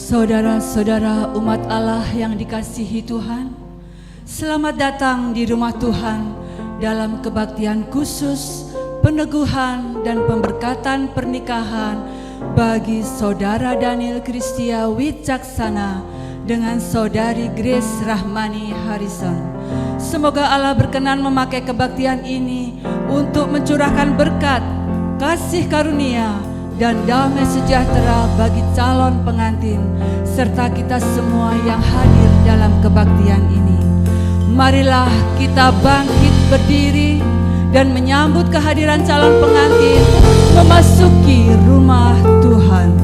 Saudara-saudara umat Allah yang dikasihi Tuhan, selamat datang di rumah Tuhan dalam kebaktian khusus peneguhan dan pemberkatan pernikahan bagi Saudara Daniel Kristia Wicaksana dengan Saudari Grace Rahmani Harrison. Semoga Allah berkenan memakai kebaktian ini untuk mencurahkan berkat, kasih karunia, dan damai sejahtera bagi calon pengantin serta kita semua yang hadir dalam kebaktian ini. Marilah kita bangkit berdiri dan menyambut kehadiran calon pengantin memasuki rumah Tuhan.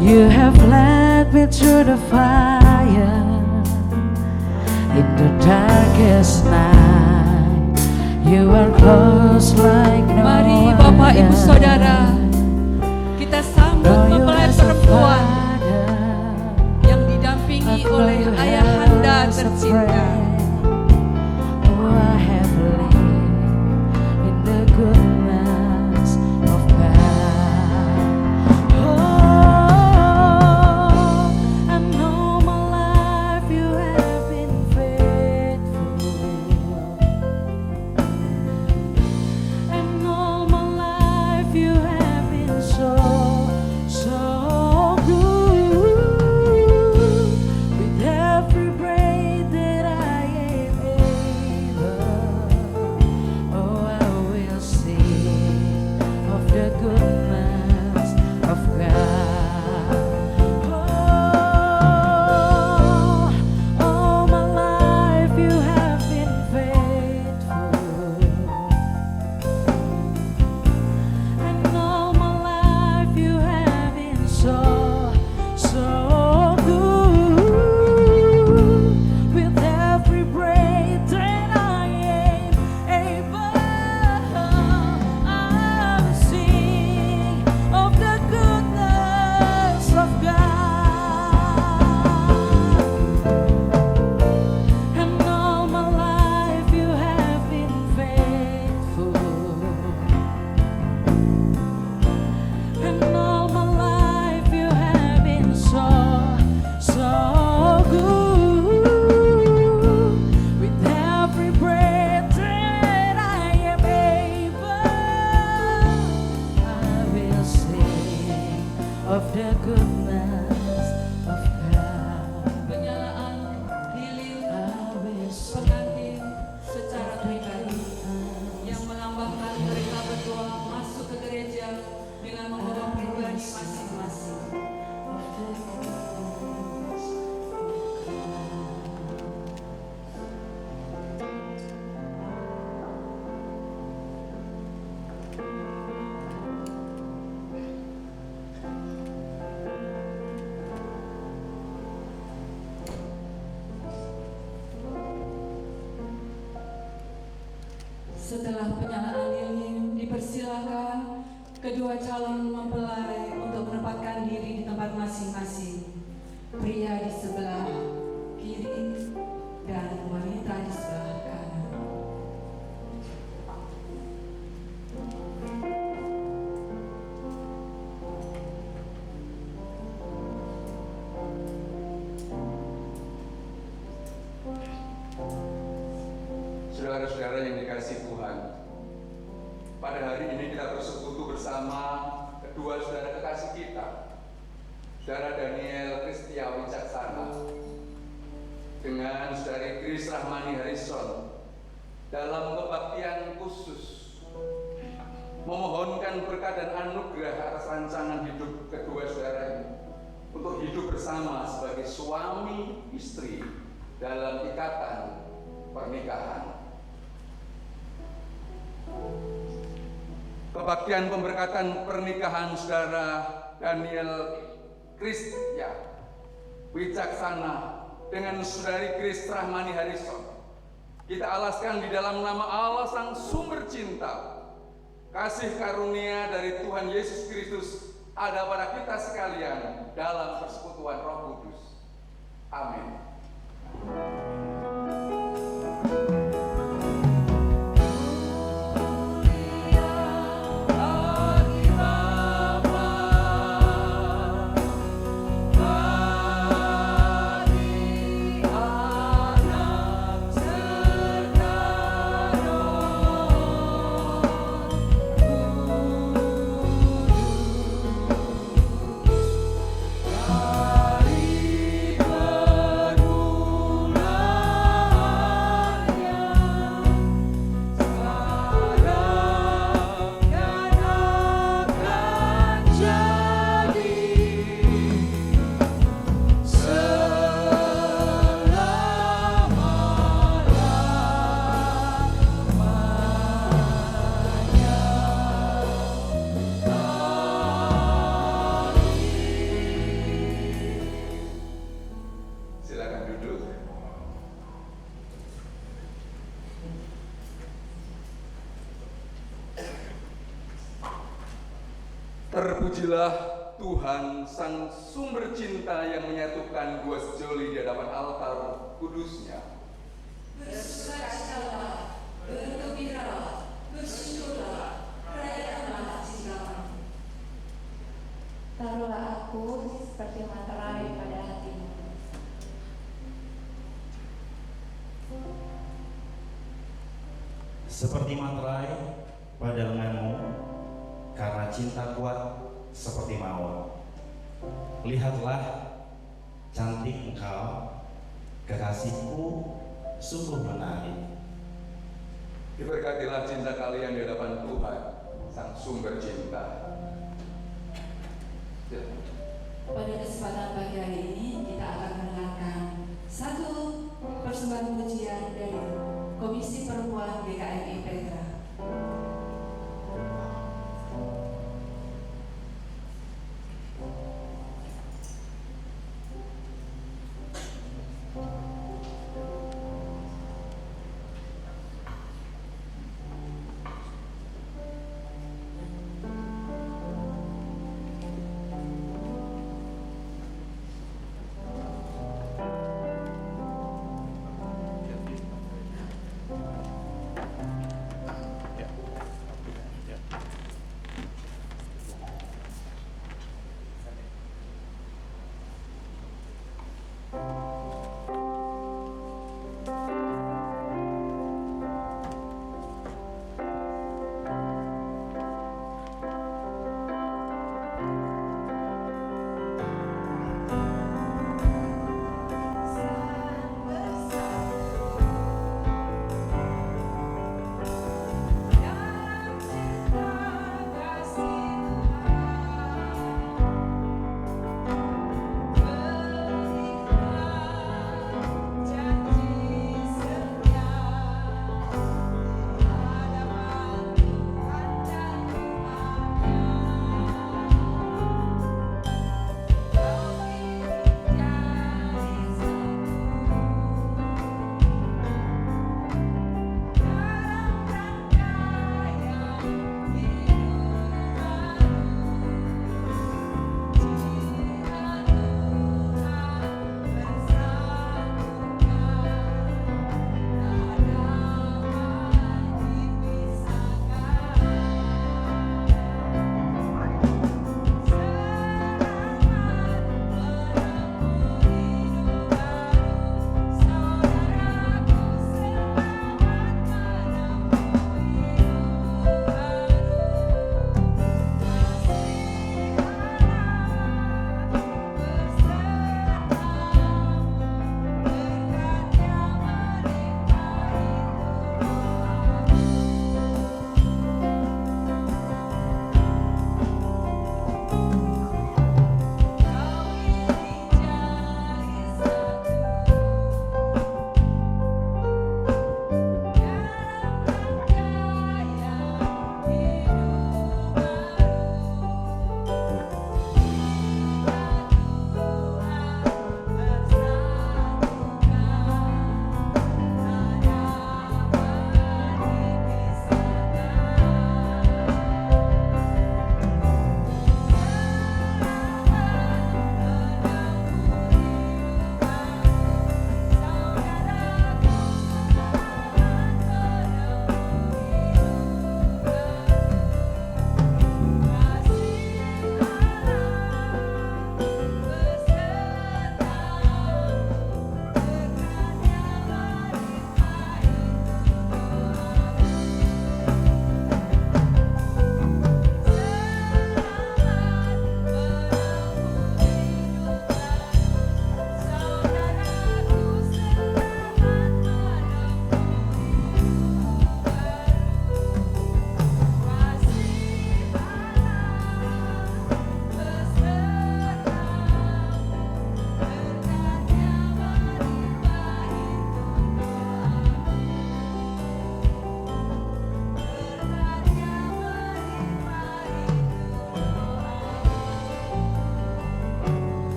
You have led me through the fire in the darkest night. You are close like no Mari Bapak Ibu Saudara, kita sambut mempelai perempuan yang didampingi oleh ayahanda tercinta. Oh, I have lived in the goodness of God. Oh, and all my life you have been faithful. And all my life you have been so good. With every breath that I am able, oh, I will sing of the goodness of God. Oh, all my life you have been faithful. And all my life you have been so good. With every breath that I am able, I will sing of the goodness of God. And all my life you have been faithful. And all my life you have been so good. With every breath that I am able, I will sing of the goodness of God. Penyalaan lilin I will sing pengantin secara pribadi yang melambangkan mereka berdua masuk ke gereja dengan membawa pribadi masing-masing. of the goodness of Setelah penyalaan lilin, dipersilakan kedua calon mempelai masing-masing, pria di sebelah kiri dan wanita di sebelah kanan. Saudara-saudara yang dikasihi Tuhan, pada hari ini kita bersekutu bersama kedua saudara kekasih kita, Saudara Daniel Kristia Wicaksana dengan Saudari Kris Rahmani Harrison dalam kebaktian khusus memohonkan berkat dan anugerah atas rancangan hidup kedua saudara ini untuk hidup bersama sebagai suami istri dalam ikatan pernikahan. Kebaktian pemberkatan pernikahan Saudara Daniel Kristia Wicaksana dengan Saudari Kris Rahmani Harrison kita alaskan di dalam nama Allah Sang Sumber Cinta. Kasih karunia dari Tuhan Yesus Kristus ada pada kita sekalian dalam persekutuan Roh Kudus. Amin. Terpujilah Tuhan Sang Sumber Cinta yang menyatukan dua sejoli di hadapan altar kudusnya. Bersukacitalah, bergembiralah, bersyukurlah, rayakanlah cintamu. Taruhlah aku seperti materai pada hatimu. Seperti materai pada lenganmu, karena cinta kuat seperti mawar. Lihatlah, cantik engkau, kekasihku, sungguh menarik. Diberkatilah cinta kalian di hadapan Tuhan Sang Sumber Cinta. Pada kesempatan pagi hari ini kita akan mendengarkan satu persembahan pujian dari Komisi Perempuan GKMI Petra.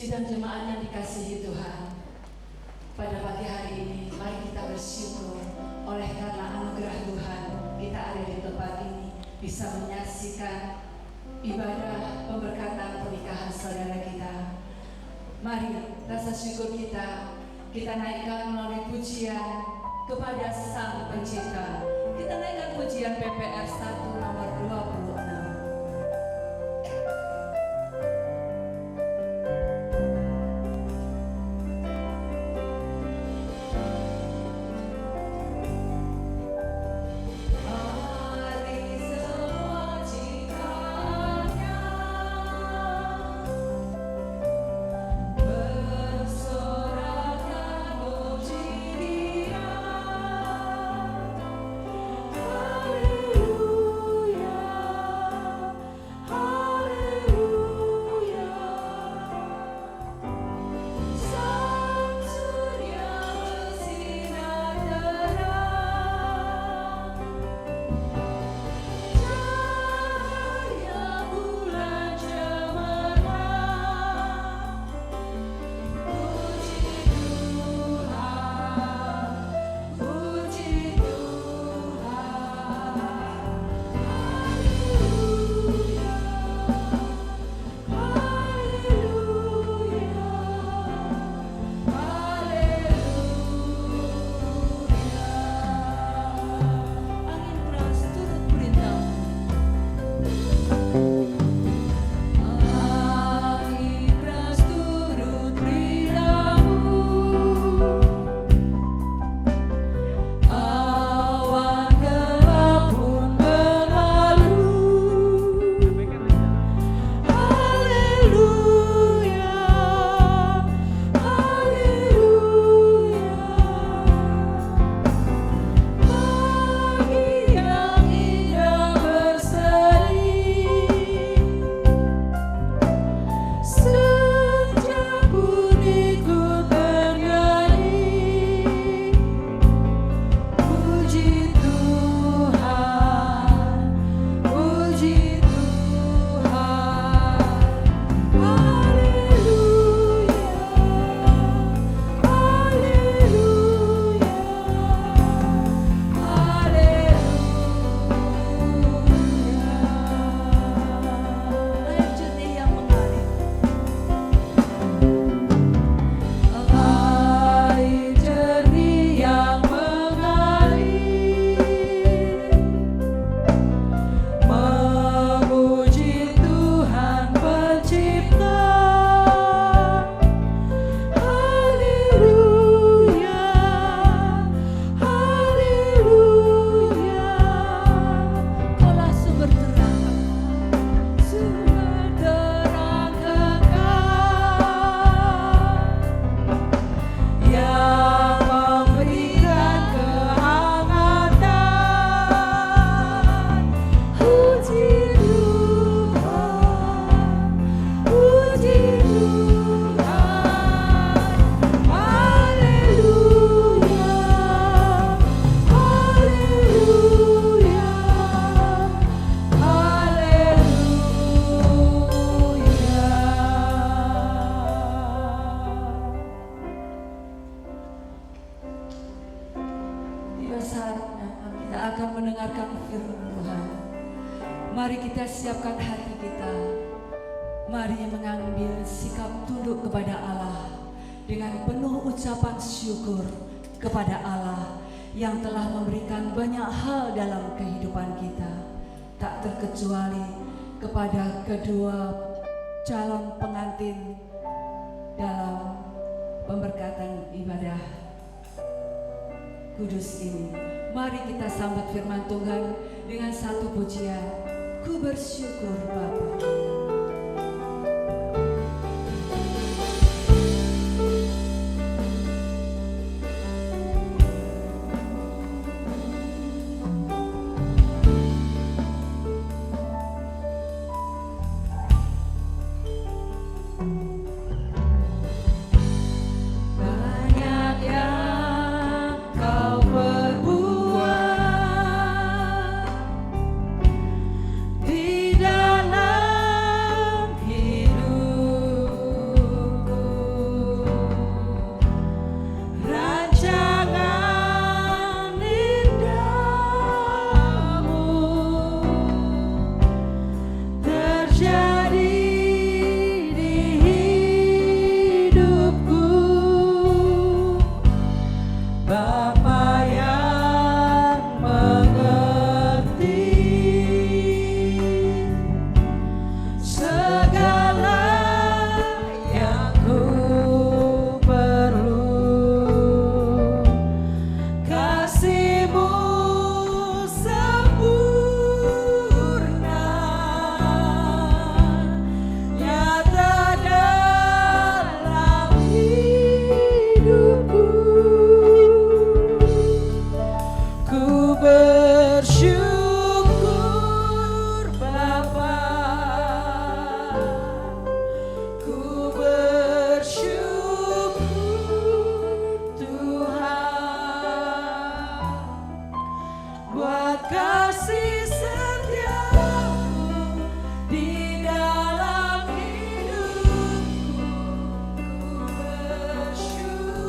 Sidang jemaat yang dikasihi Tuhan, pada pagi hari ini mari kita bersyukur oleh karena anugerah Tuhan kita ada di tempat ini bisa menyaksikan ibadah pemberkatan pernikahan saudara kita. Mari rasa syukur kita naikkan melalui pujian kepada Sang Pencipta. Kita naikkan pujian PPR 1 nomor 26. Mari kita siapkan hati kita. Mari mengambil sikap tunduk kepada Allah dengan penuh ucapan syukur kepada Allah yang telah memberikan banyak hal dalam kehidupan kita, tak terkecuali kepada kedua calon pengantin dalam pemberkatan ibadah kudus ini. Mari kita sambut firman Tuhan dengan satu pujian. Ku bersyukur Bapa. Di dalam Bapa yang mengerti segala yang ku perlu, kasih-Mu sempurna nyata dalam hidupku. Ku bersyukur Bapa, ku bersyukur Tuhan, buat kasih setiamu di dalam hidupku. Ku bersyukur.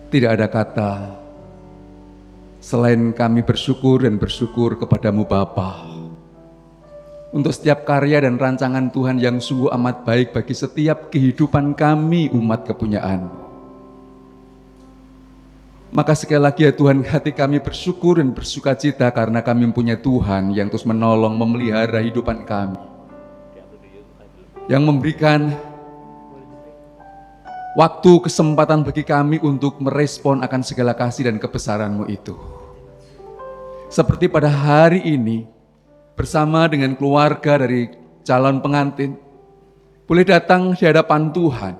Tidak ada kata selain kami bersyukur dan bersyukur kepadamu Bapa untuk setiap karya dan rancangan Tuhan yang sungguh amat baik bagi setiap kehidupan kami umat kepunyaan. Maka sekali lagi ya Tuhan, hati kami bersyukur dan bersukacita karena kami mempunyai Tuhan yang terus menolong memelihara hidupan kami, yang memberikan waktu, kesempatan bagi kami untuk merespon akan segala kasih dan kebesaran-Mu itu. Seperti pada hari ini, bersama dengan keluarga dari calon pengantin, boleh datang di hadapan Tuhan,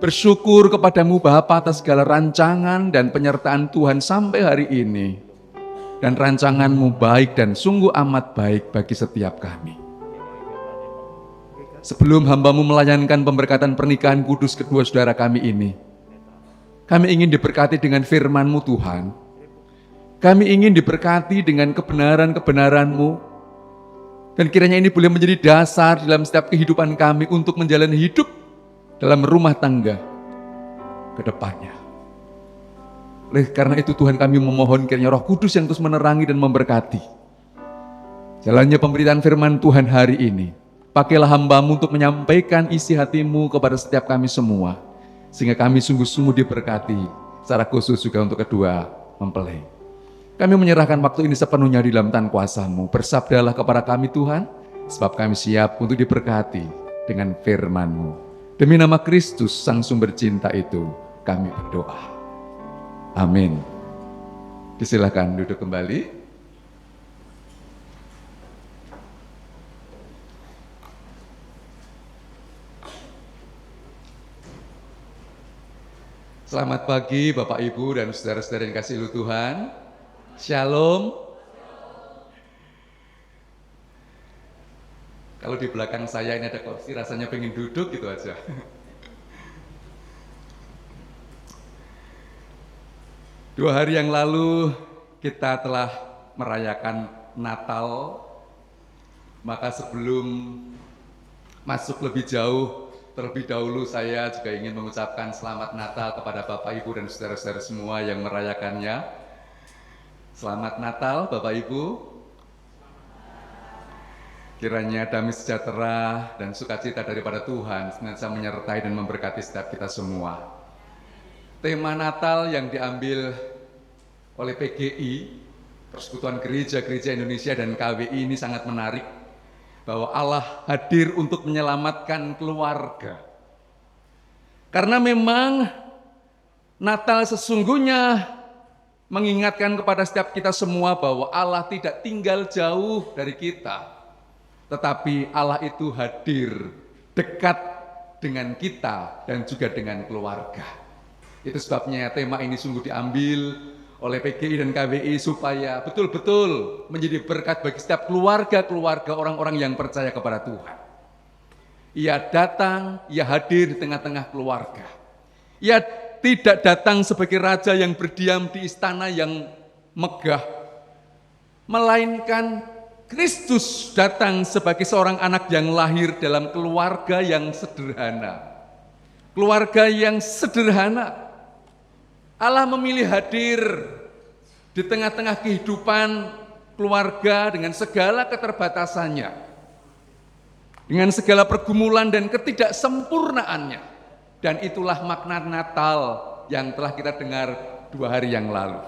bersyukur kepadamu Bapa atas segala rancangan dan penyertaan Tuhan sampai hari ini. Dan rancangan-Mu baik dan sungguh amat baik bagi setiap kami. sebelum hamba-Mu melayankan pemberkatan pernikahan kudus kedua saudara kami ini, kami ingin diberkati dengan firman-Mu Tuhan. Kami ingin diberkati dengan kebenaran-kebenaran-Mu. Dan kiranya ini boleh menjadi dasar dalam setiap kehidupan kami untuk menjalani hidup dalam rumah tangga ke depannya. Oleh karena itu Tuhan, kami memohon kiranya Roh Kudus yang terus menerangi dan memberkati jalannya pemberitaan firman Tuhan hari ini. Pakailah hamba-Mu untuk menyampaikan isi hati-Mu kepada setiap kami semua, sehingga kami sungguh-sungguh diberkati, secara khusus juga untuk kedua mempelai. Kami menyerahkan waktu ini sepenuhnya di dalam tangan kuasa-Mu. Bersabdalah kepada kami Tuhan, sebab kami siap untuk diberkati dengan firman-Mu. Demi nama Kristus, Sang Sumber Cinta itu, kami berdoa. Amin. Silakan duduk kembali. Selamat pagi Bapak Ibu dan saudara-saudara yang kasih Tuhan. Shalom. Kalau di belakang saya ini ada kursi, rasanya pengen duduk gitu aja. Dua hari yang lalu kita telah merayakan Natal. Maka sebelum masuk lebih jauh, terlebih dahulu saya juga ingin mengucapkan selamat Natal kepada Bapak Ibu dan saudara-saudara semua yang merayakannya. Selamat Natal Bapak Ibu. Kiranya damai sejahtera dan sukacita daripada Tuhan senantiasa menyertai dan memberkati setiap kita semua. Tema Natal yang diambil oleh PGI, Persekutuan Gereja-Gereja Indonesia dan KWI ini sangat menarik, bahwa Allah hadir untuk menyelamatkan keluarga. Karena memang Natal sesungguhnya mengingatkan kepada setiap kita semua bahwa Allah tidak tinggal jauh dari kita, tetapi Allah itu hadir dekat dengan kita dan juga dengan keluarga. Itu sebabnya tema ini sungguh diambil oleh PGI dan KWI supaya betul-betul menjadi berkat bagi setiap keluarga-keluarga orang-orang yang percaya kepada Tuhan. Ia datang, ia hadir di tengah-tengah keluarga. Ia tidak datang sebagai raja yang berdiam di istana yang megah, melainkan Kristus datang sebagai seorang anak yang lahir dalam keluarga yang sederhana. Keluarga yang sederhana. Allah memilih hadir di tengah-tengah kehidupan keluarga dengan segala keterbatasannya, dengan segala pergumulan dan ketidaksempurnaannya. Dan itulah makna Natal yang telah kita dengar 2 hari yang lalu.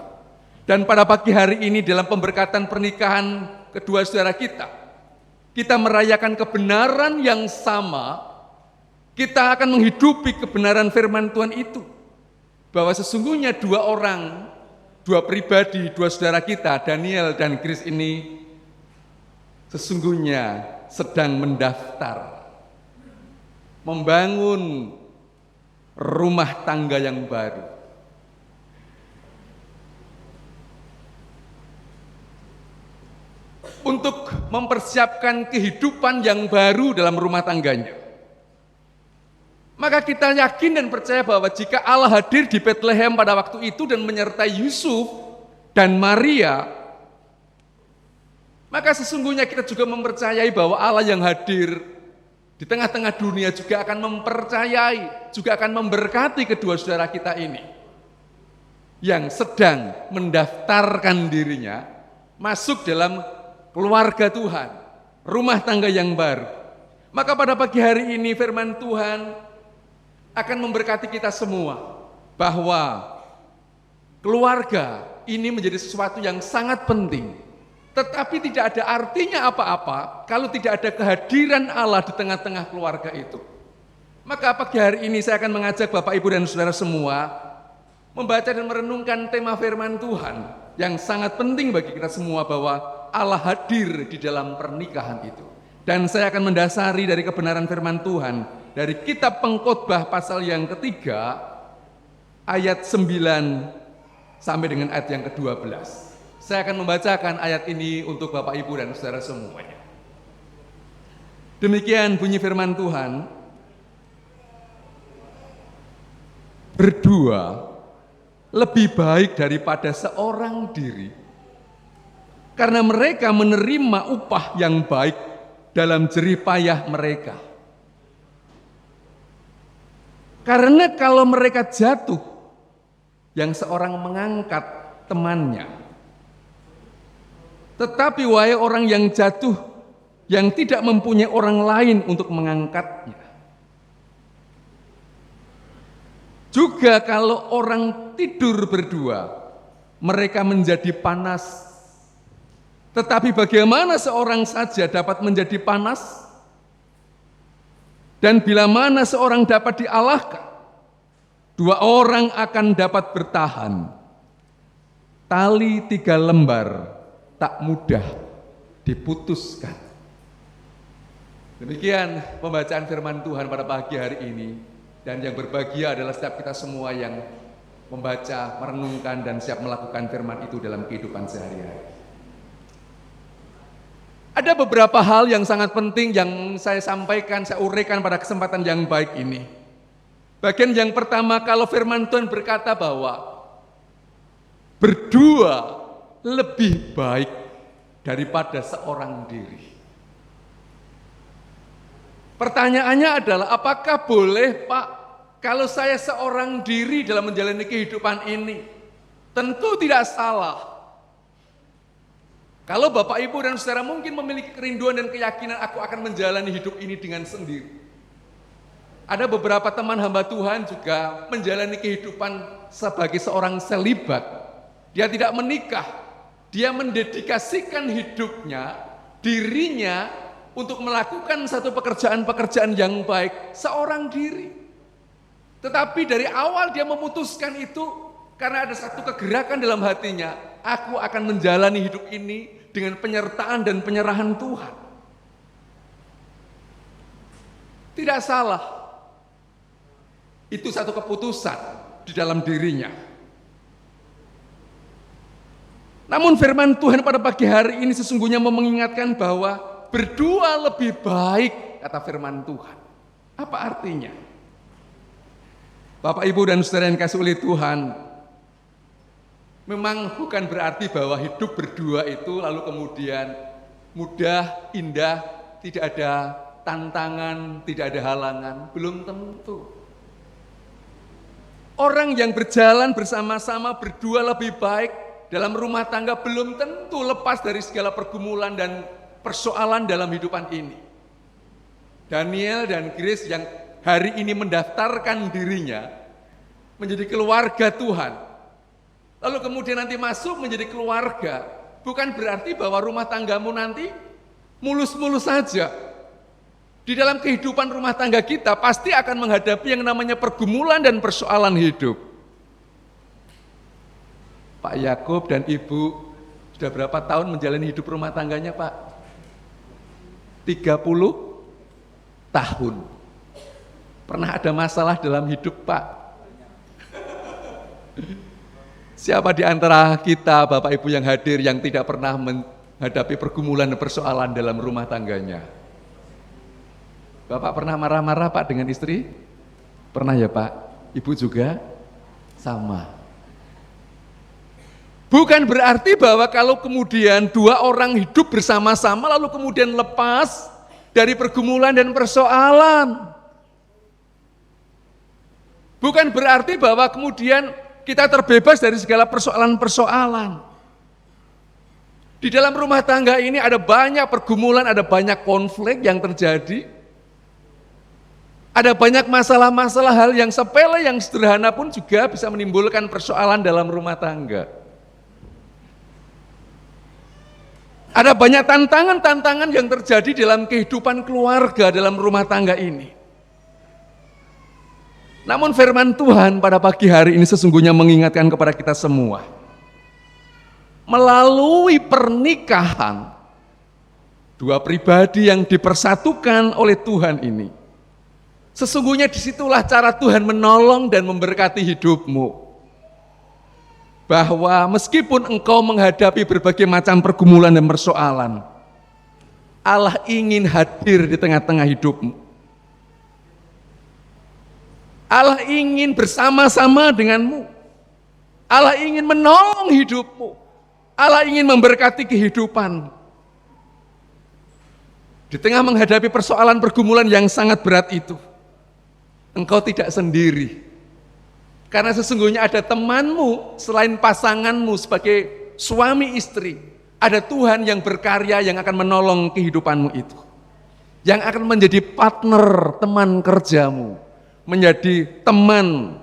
Dan pada pagi hari ini dalam pemberkatan pernikahan kedua saudara kita merayakan kebenaran yang sama. Kita akan menghidupi kebenaran firman Tuhan itu, bahwa sesungguhnya 2 orang, 2 pribadi, 2 saudara kita, Daniel dan Chris ini sesungguhnya sedang mendaftar, membangun rumah tangga yang baru. Untuk mempersiapkan kehidupan yang baru dalam rumah tangganya. Maka kita yakin dan percaya bahwa jika Allah hadir di Bethlehem pada waktu itu dan menyertai Yusuf dan Maria, maka sesungguhnya kita juga mempercayai bahwa Allah yang hadir di tengah-tengah dunia juga akan mempercayai, juga akan memberkati kedua saudara kita ini yang sedang mendaftarkan dirinya masuk dalam keluarga Tuhan, rumah tangga yang baru. Maka pada pagi hari ini firman Tuhan akan memberkati kita semua, bahwa keluarga ini menjadi sesuatu yang sangat penting, tetapi tidak ada artinya apa-apa kalau tidak ada kehadiran Allah di tengah-tengah keluarga itu. Maka pagi hari ini saya akan mengajak Bapak Ibu dan saudara semua membaca dan merenungkan tema firman Tuhan yang sangat penting bagi kita semua, bahwa Allah hadir di dalam pernikahan itu. Dan saya akan mendasari dari kebenaran firman Tuhan dari kitab Pengkhotbah pasal yang ketiga ayat 9 sampai dengan ayat yang ke-12. Saya akan membacakan ayat ini untuk Bapak Ibu dan saudara semuanya. Demikian bunyi firman Tuhan. Berdua lebih baik daripada seorang diri, karena mereka menerima upah yang baik dalam jerih payah mereka. Karena kalau mereka jatuh, yang seorang mengangkat temannya. Tetapi wahai orang yang jatuh, yang tidak mempunyai orang lain untuk mengangkatnya. Juga kalau orang tidur berdua, mereka menjadi panas. Tetapi bagaimana seorang saja dapat menjadi panas? Dan bila mana seorang dapat dialahkan, dua orang akan dapat bertahan. Tali 3 lembar tak mudah diputuskan. Demikian pembacaan firman Tuhan pada pagi hari ini. Dan yang berbahagia adalah setiap kita semua yang membaca, merenungkan, dan siap melakukan firman itu dalam kehidupan sehari-hari. Ada beberapa hal yang sangat penting yang saya sampaikan, saya uraikan pada kesempatan yang baik ini. Bagian yang pertama, kalau firman Tuhan berkata bahwa berdua lebih baik daripada seorang diri. Pertanyaannya adalah, apakah boleh Pak, kalau saya seorang diri dalam menjalani kehidupan ini? Tentu tidak salah. Kalau Bapak, Ibu, dan Saudara mungkin memiliki kerinduan dan keyakinan, aku akan menjalani hidup ini dengan sendiri. Ada beberapa teman hamba Tuhan juga menjalani kehidupan sebagai seorang selibat. Dia tidak menikah, dia mendedikasikan hidupnya, dirinya, untuk melakukan satu pekerjaan-pekerjaan yang baik seorang diri. Tetapi dari awal dia memutuskan itu karena ada satu kegerakan dalam hatinya, aku akan menjalani hidup ini dengan penyertaan dan penyerahan Tuhan. Tidak salah. Itu satu keputusan di dalam dirinya. Namun firman Tuhan pada pagi hari ini sesungguhnya mengingatkan bahwa berdua lebih baik, kata firman Tuhan. Apa artinya? Bapak, Ibu, dan Saudara yang kasih oleh Tuhan, memang bukan berarti bahwa hidup berdua itu lalu kemudian mudah, indah, tidak ada tantangan, tidak ada halangan. Belum tentu. Orang yang berjalan bersama-sama berdua lebih baik dalam rumah tangga belum tentu lepas dari segala pergumulan dan persoalan dalam hidupan ini. Daniel dan Grace yang hari ini mendaftarkan dirinya menjadi keluarga Tuhan, lalu kemudian nanti masuk menjadi keluarga, bukan berarti bahwa rumah tanggamu nanti mulus-mulus saja. Di dalam kehidupan rumah tangga kita pasti akan menghadapi yang namanya pergumulan dan persoalan hidup. Pak Yakub dan Ibu sudah berapa tahun menjalani hidup rumah tangganya, Pak? 30 tahun. Pernah ada masalah dalam hidup, Pak? Siapa di antara kita, Bapak Ibu yang hadir, yang tidak pernah menghadapi pergumulan dan persoalan dalam rumah tangganya? Bapak pernah marah-marah, Pak, dengan istri? Pernah ya, Pak? Ibu juga? Sama. Bukan berarti bahwa kalau kemudian dua orang hidup bersama-sama lalu kemudian lepas dari pergumulan dan persoalan. Bukan berarti bahwa kemudian kita terbebas dari segala persoalan-persoalan. Di dalam rumah tangga ini ada banyak pergumulan, ada banyak konflik yang terjadi. Ada banyak masalah-masalah, hal yang sepele, yang sederhana pun juga bisa menimbulkan persoalan dalam rumah tangga. Ada banyak tantangan-tantangan yang terjadi dalam kehidupan keluarga, dalam rumah tangga ini. Namun firman Tuhan pada pagi hari ini sesungguhnya mengingatkan kepada kita semua. Melalui pernikahan, dua pribadi yang dipersatukan oleh Tuhan ini, sesungguhnya disitulah cara Tuhan menolong dan memberkati hidupmu. Bahwa meskipun engkau menghadapi berbagai macam pergumulan dan persoalan, Allah ingin hadir di tengah-tengah hidupmu. Allah ingin bersama-sama denganmu. Allah ingin menolong hidupmu. Allah ingin memberkati kehidupanmu. Di tengah menghadapi persoalan pergumulan yang sangat berat itu, engkau tidak sendiri. Karena sesungguhnya ada temanmu selain pasanganmu sebagai suami istri. Ada Tuhan yang berkarya yang akan menolong kehidupanmu itu. Yang akan menjadi partner teman kerjamu. Menjadi teman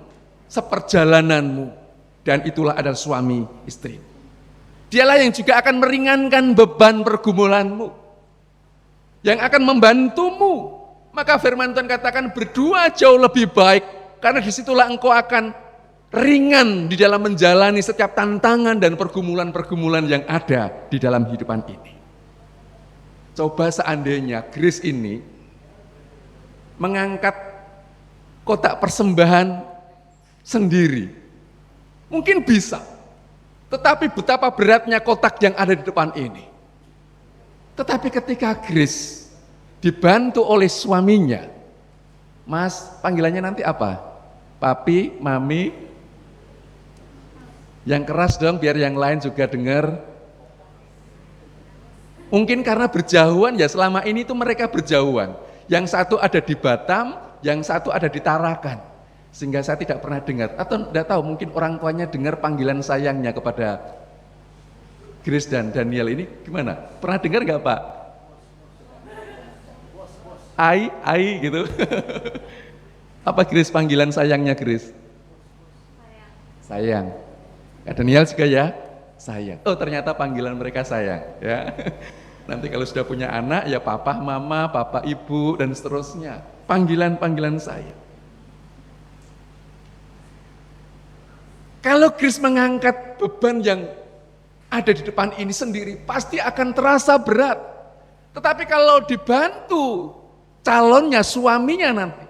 seperjalananmu. Dan itulah adalah suami istri. Dialah yang juga akan meringankan beban pergumulanmu. Yang akan membantumu. Maka firman Tuhan katakan berdua jauh lebih baik. Karena disitulah engkau akan ringan di dalam menjalani setiap tantangan dan pergumulan-pergumulan yang ada di dalam kehidupan ini. Coba seandainya Grace ini mengangkat kotak persembahan sendiri. Mungkin bisa. Tetapi betapa beratnya kotak yang ada di depan ini. Tetapi ketika Grace dibantu oleh suaminya, Mas, panggilannya nanti apa? Papi, Mami, yang keras dong biar yang lain juga dengar. Mungkin karena berjauhan ya, selama ini tuh mereka berjauhan. Yang satu ada di Batam, yang satu ada di Tarakan. Sehingga saya tidak pernah dengar, atau tidak tahu mungkin orang tuanya dengar panggilan sayangnya kepada Grace dan Daniel ini gimana? Pernah dengar nggak Pak? Ai gitu. Apa Grace panggilan sayangnya Grace? Sayang. Daniel juga ya? Sayang. Oh ternyata panggilan mereka sayang ya. Nanti kalau sudah punya anak ya papa, mama, papa, ibu dan seterusnya. Panggilan-panggilan sayang. Kalau Grace mengangkat beban yang ada di depan ini sendiri pasti akan terasa berat. Tetapi kalau dibantu calonnya, suaminya nanti,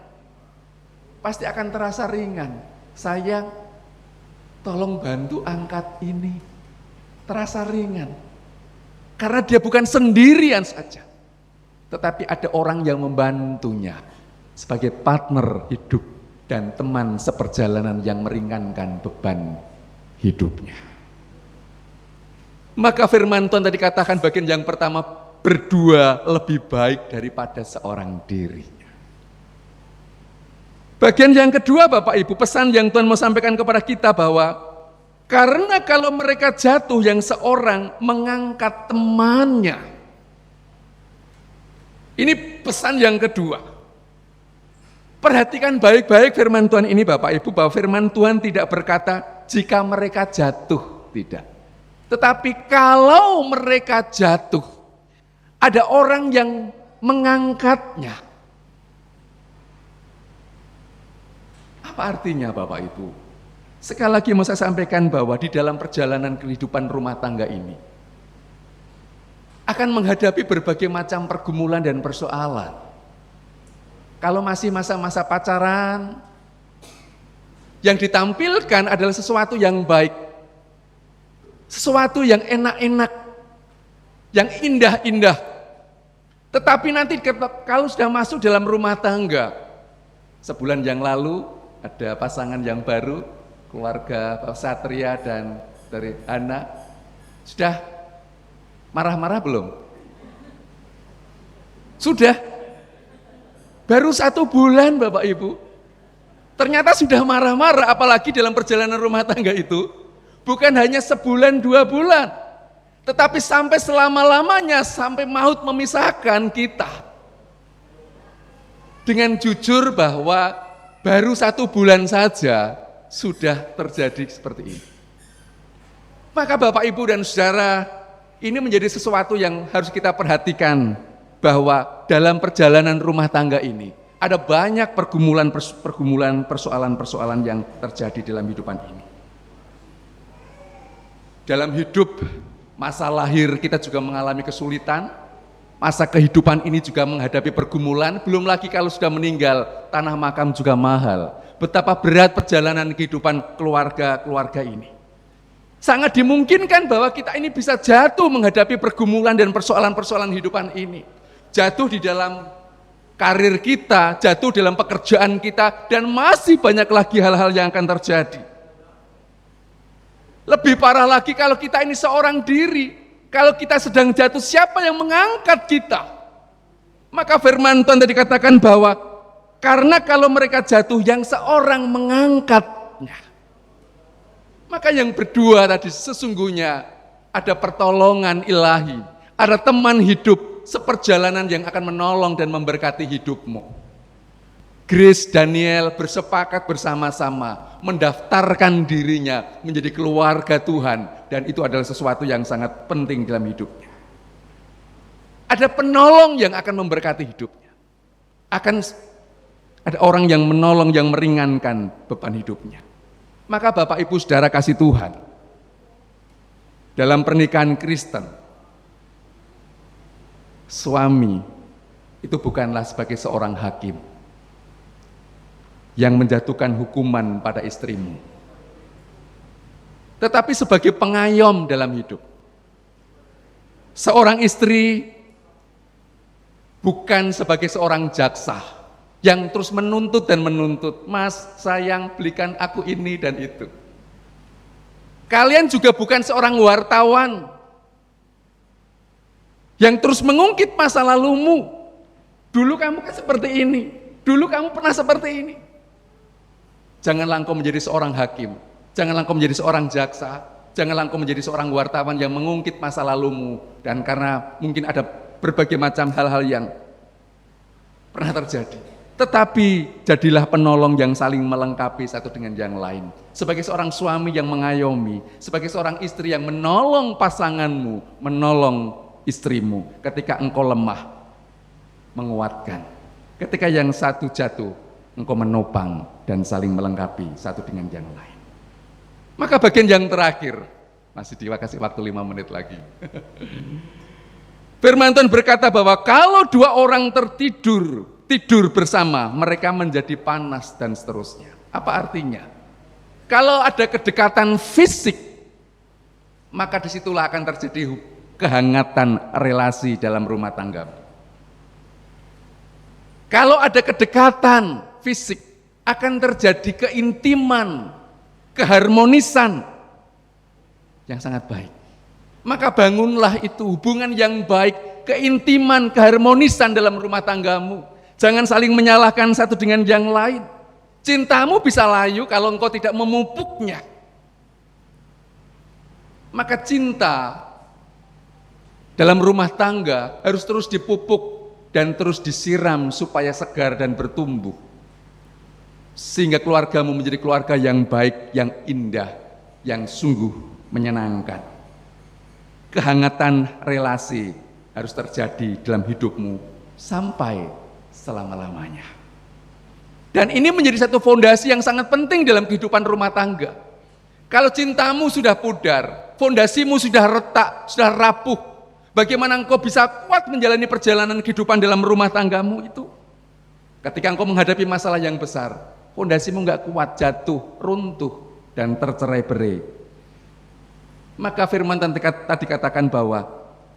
pasti akan terasa ringan. Sayang, tolong bantu angkat ini. Terasa ringan. Karena dia bukan sendirian saja. Tetapi ada orang yang membantunya sebagai partner hidup dan teman seperjalanan yang meringankan beban hidupnya. Maka firman Tuhan tadi katakan bagian yang pertama, berdua lebih baik daripada seorang diri. Bagian yang kedua Bapak Ibu, pesan yang Tuhan mau sampaikan kepada kita bahwa karena kalau mereka jatuh yang seorang mengangkat temannya. Ini pesan yang kedua. Perhatikan baik-baik firman Tuhan ini Bapak Ibu, bahwa firman Tuhan tidak berkata jika mereka jatuh, tidak. Tetapi kalau mereka jatuh, ada orang yang mengangkatnya. Apa artinya Bapak Ibu? Sekali lagi mau saya sampaikan bahwa di dalam perjalanan kehidupan rumah tangga ini akan menghadapi berbagai macam pergumulan dan persoalan. Kalau masih masa-masa pacaran, yang ditampilkan adalah sesuatu yang baik, sesuatu yang enak-enak, yang indah-indah. Tetapi nanti kalau sudah masuk dalam rumah tangga, sebulan yang lalu ada pasangan yang baru, keluarga Pak Satria dan dari Hana, sudah marah-marah belum? Sudah. Baru 1 bulan Bapak Ibu, ternyata sudah marah-marah, apalagi dalam perjalanan rumah tangga itu, bukan hanya sebulan 2 bulan, tetapi sampai selama-lamanya, sampai maut memisahkan kita. Dengan jujur bahwa baru 1 bulan saja sudah terjadi seperti ini. Maka Bapak Ibu dan Saudara, ini menjadi sesuatu yang harus kita perhatikan, bahwa dalam perjalanan rumah tangga ini ada banyak pergumulan, persoalan-persoalan yang terjadi dalam hidupan ini. Dalam hidup, masa lahir kita juga mengalami kesulitan, masa kehidupan ini juga menghadapi pergumulan, belum lagi kalau sudah meninggal, tanah makam juga mahal. Betapa berat perjalanan kehidupan keluarga ini. Sangat dimungkinkan bahwa kita ini bisa jatuh menghadapi pergumulan dan persoalan-persoalan kehidupan ini. jatuh di dalam karir kita, jatuh dalam pekerjaan kita, dan masih banyak lagi hal-hal yang akan terjadi. Lebih parah lagi kalau kita ini seorang diri, kalau kita sedang jatuh, siapa yang mengangkat kita? Maka firman Tuhan tadi katakan bahwa karena kalau mereka jatuh, yang seorang mengangkatnya. Maka yang berdua tadi sesungguhnya ada pertolongan ilahi, ada teman hidup seperjalanan yang akan menolong dan memberkati hidupmu. Grace Daniel bersepakat bersama-sama mendaftarkan dirinya menjadi keluarga Tuhan, dan itu adalah sesuatu yang sangat penting dalam hidupnya. Ada penolong yang akan memberkati hidupnya. Akan ada orang yang menolong, yang meringankan beban hidupnya. Maka Bapak Ibu Saudara kasih Tuhan, dalam pernikahan Kristen, suami itu bukanlah sebagai seorang hakim yang menjatuhkan hukuman pada istrimu, tetapi sebagai pengayom dalam hidup. Seorang istri bukan sebagai seorang jaksa yang terus menuntut dan menuntut, mas sayang belikan aku ini dan itu. Kalian juga bukan seorang wartawan yang terus mengungkit masa lalumu. Dulu kamu kan seperti ini, dulu kamu pernah seperti ini. Janganlah engkau menjadi seorang hakim, janganlah engkau menjadi seorang jaksa, janganlah engkau menjadi seorang wartawan yang mengungkit masa lalumu. Dan karena mungkin ada berbagai macam hal-hal yang pernah terjadi, tetapi jadilah penolong yang saling melengkapi satu dengan yang lain. Sebagai seorang suami yang mengayomi, sebagai seorang istri yang menolong pasanganmu, menolong istrimu ketika engkau lemah, menguatkan. Ketika yang satu jatuh, engkau menopang dan saling melengkapi satu dengan yang lain. Maka bagian yang terakhir, masih dikasih waktu 5 menit lagi. Firman Tuhan berkata bahwa kalau dua orang tidur bersama, mereka menjadi panas dan seterusnya. Apa artinya? Kalau ada kedekatan fisik, maka disitulah akan terjadi kehangatan relasi dalam rumah tangga. Kalau ada kedekatan fisik, akan terjadi keintiman, keharmonisan yang sangat baik. Maka bangunlah itu hubungan yang baik, keintiman, keharmonisan dalam rumah tanggamu. Jangan saling menyalahkan satu dengan yang lain. Cintamu bisa layu kalau engkau tidak memupuknya. Maka cinta dalam rumah tangga harus terus dipupuk dan terus disiram supaya segar dan bertumbuh. Sehingga keluargamu menjadi keluarga yang baik, yang indah, yang sungguh menyenangkan. Kehangatan relasi harus terjadi dalam hidupmu sampai selama-lamanya. Dan ini menjadi satu fondasi yang sangat penting dalam kehidupan rumah tangga. Kalau cintamu sudah pudar, fondasimu sudah retak, sudah rapuh, bagaimana engkau bisa kuat menjalani perjalanan kehidupan dalam rumah tanggamu itu? Ketika engkau menghadapi masalah yang besar, fondasimu enggak kuat, jatuh, runtuh, dan tercerai-berai. Maka firman tadi katakan bahwa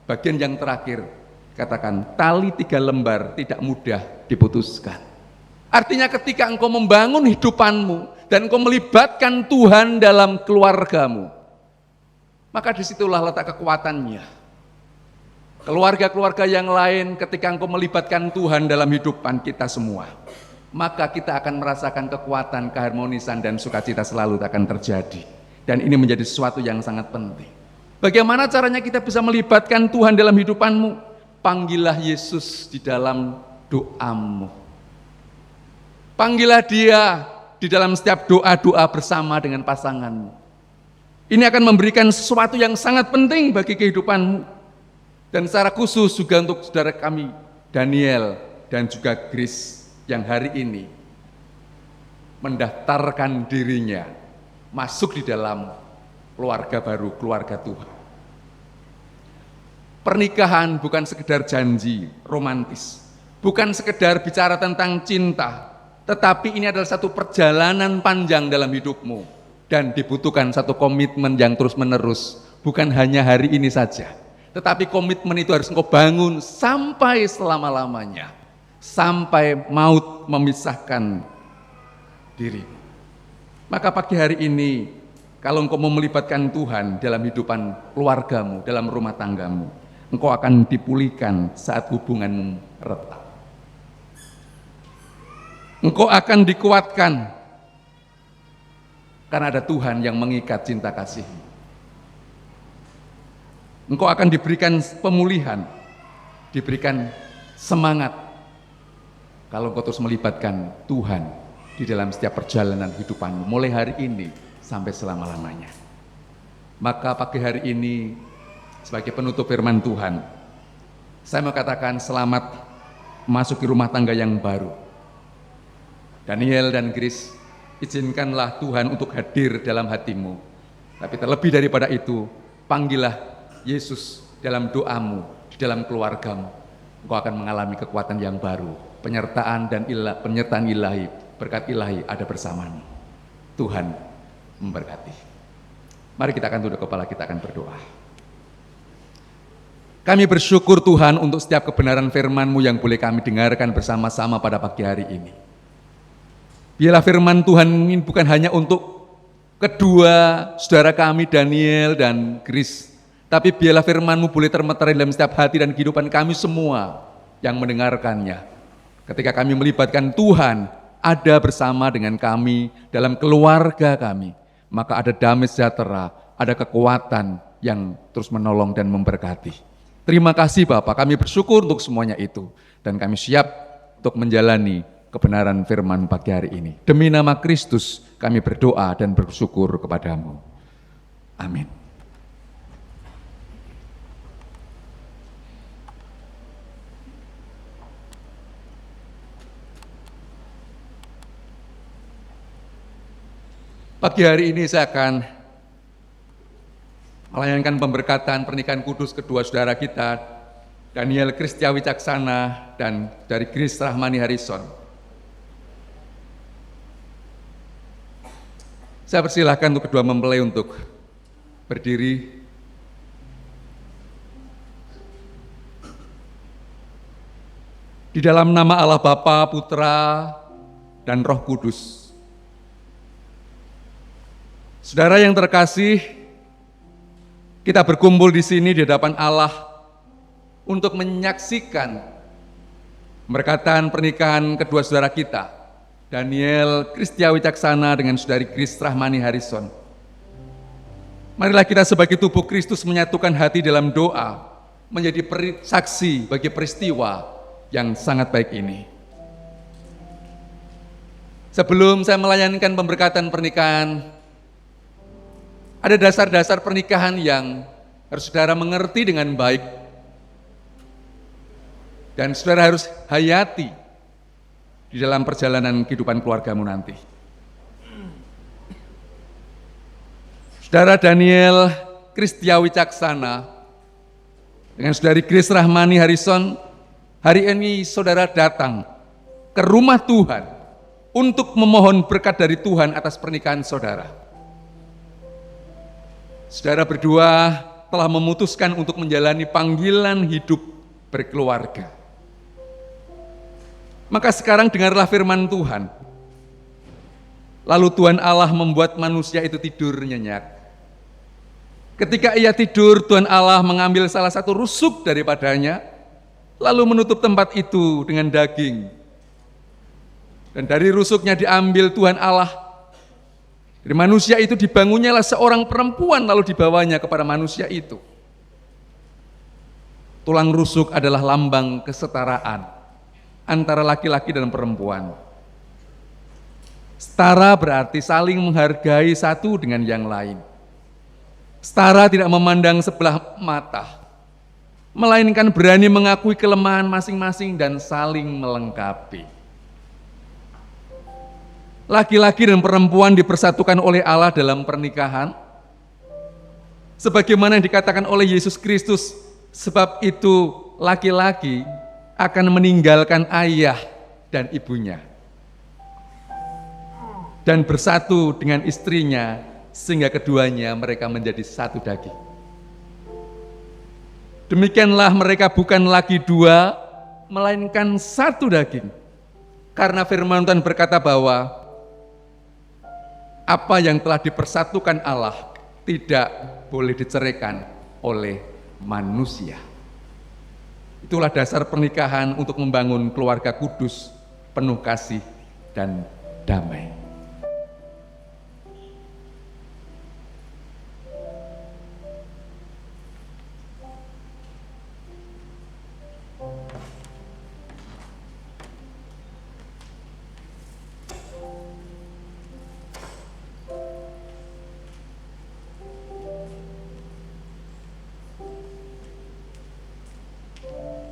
bagian yang terakhir, katakan tali 3 lembar tidak mudah diputuskan. Artinya ketika engkau membangun hidupanmu dan engkau melibatkan Tuhan dalam keluargamu, maka disitulah letak kekuatannya. Keluarga-keluarga yang lain ketika engkau melibatkan Tuhan dalam hidupan kita semua, maka kita akan merasakan kekuatan, keharmonisan dan sukacita selalu akan terjadi. Dan ini menjadi sesuatu yang sangat penting. Bagaimana caranya kita bisa melibatkan Tuhan dalam hidupanmu? Panggillah Yesus di dalam doamu. Panggillah Dia di dalam setiap doa-doa bersama dengan pasanganmu. Ini akan memberikan sesuatu yang sangat penting bagi kehidupanmu. Dan secara khusus juga untuk saudara kami, Daniel dan juga Grace, yang hari ini mendaftarkan dirinya masuk di dalam keluarga baru, keluarga Tuhan. Pernikahan bukan sekedar janji romantis, bukan sekedar bicara tentang cinta, tetapi ini adalah satu perjalanan panjang dalam hidupmu dan dibutuhkan satu komitmen yang terus-menerus, bukan hanya hari ini saja, Tetapi komitmen itu harus engkau bangun sampai selama-lamanya. Sampai maut memisahkan diri. Maka pagi hari ini, kalau engkau mau melibatkan Tuhan dalam hidupan keluargamu, dalam rumah tanggamu, engkau akan dipulihkan saat hubunganmu retak. Engkau akan dikuatkan karena ada Tuhan yang mengikat cinta kasih-Mu. Engkau akan diberikan pemulihan, diberikan semangat kalau engkau terus melibatkan Tuhan di dalam setiap perjalanan hidupanmu, mulai hari ini sampai selama-lamanya. Maka pagi hari ini, sebagai penutup firman Tuhan, saya mau katakan selamat memasuki rumah tangga yang baru. Daniel dan Grace, izinkanlah Tuhan untuk hadir dalam hatimu. Tapi terlebih daripada itu, panggillah Yesus dalam doamu, di dalam keluargamu. Engkau akan mengalami kekuatan yang baru, penyertaan ilahi, berkat ilahi ada bersamamu. Tuhan memberkati. Mari kita akan tunduk kepala, kita akan berdoa. Kami bersyukur Tuhan untuk setiap kebenaran firman-Mu yang boleh kami dengarkan bersama-sama pada pagi hari ini. Biarlah firman Tuhan ini bukan hanya untuk kedua saudara kami Daniel dan Grace, tapi biarlah firman-Mu boleh termeterai dalam setiap hati dan kehidupan kami semua yang mendengarkannya. Ketika kami melibatkan Tuhan, ada bersama dengan kami dalam keluarga kami, maka ada damai sejahtera, ada kekuatan yang terus menolong dan memberkati. Terima kasih Bapak, kami bersyukur untuk semuanya itu, dan kami siap untuk menjalani kebenaran firman pagi hari ini. Demi nama Kristus kami berdoa dan bersyukur kepadamu. Amin. Pagi hari ini saya akan melayangkan pemberkatan pernikahan kudus kedua saudara kita, Daniel Kristia Wicaksana dan dari Grace Rahmani Harrison. Saya persilahkan untuk kedua mempelai untuk berdiri. Di dalam nama Allah Bapa, Putra, dan Roh Kudus. Saudara yang terkasih, kita berkumpul di sini di hadapan Allah untuk menyaksikan pemberkatan pernikahan kedua saudara kita, Daniel Kristia Wicaksana dengan saudari Grace Rahmani Harrison. Marilah kita sebagai tubuh Kristus menyatukan hati dalam doa, menjadi saksi bagi peristiwa yang sangat baik ini. Sebelum saya melayangkan pemberkatan pernikahan, ada dasar-dasar pernikahan yang harus saudara mengerti dengan baik, dan saudara harus hayati di dalam perjalanan kehidupan keluargamu nanti. Saudara Daniel Kristia Wicaksana dengan saudari Grace Rahmani Harrison, hari ini saudara datang ke rumah Tuhan untuk memohon berkat dari Tuhan atas pernikahan saudara. Saudara berdua telah memutuskan untuk menjalani panggilan hidup berkeluarga. Maka sekarang dengarlah firman Tuhan. Lalu Tuhan Allah membuat manusia itu tidur nyenyak. Ketika ia tidur, Tuhan Allah mengambil salah satu rusuk daripadanya, lalu menutup tempat itu dengan daging. Dan dari rusuknya diambil Tuhan Allah. Dari manusia itu dibangunnyalah seorang perempuan, lalu dibawanya kepada manusia itu. Tulang rusuk adalah lambang kesetaraan antara laki-laki dan perempuan. Setara berarti saling menghargai satu dengan yang lain. Setara tidak memandang sebelah mata, melainkan berani mengakui kelemahan masing-masing dan saling melengkapi. Laki-laki dan perempuan dipersatukan oleh Allah dalam pernikahan, sebagaimana yang dikatakan oleh Yesus Kristus, sebab itu laki-laki akan meninggalkan ayah dan ibunya dan bersatu dengan istrinya, sehingga keduanya mereka menjadi satu daging. Demikianlah mereka bukan lagi dua, melainkan satu daging. Karena firman Tuhan berkata bahwa apa yang telah dipersatukan Allah tidak boleh diceraikan oleh manusia. Itulah dasar pernikahan untuk membangun keluarga kudus, penuh kasih dan damai.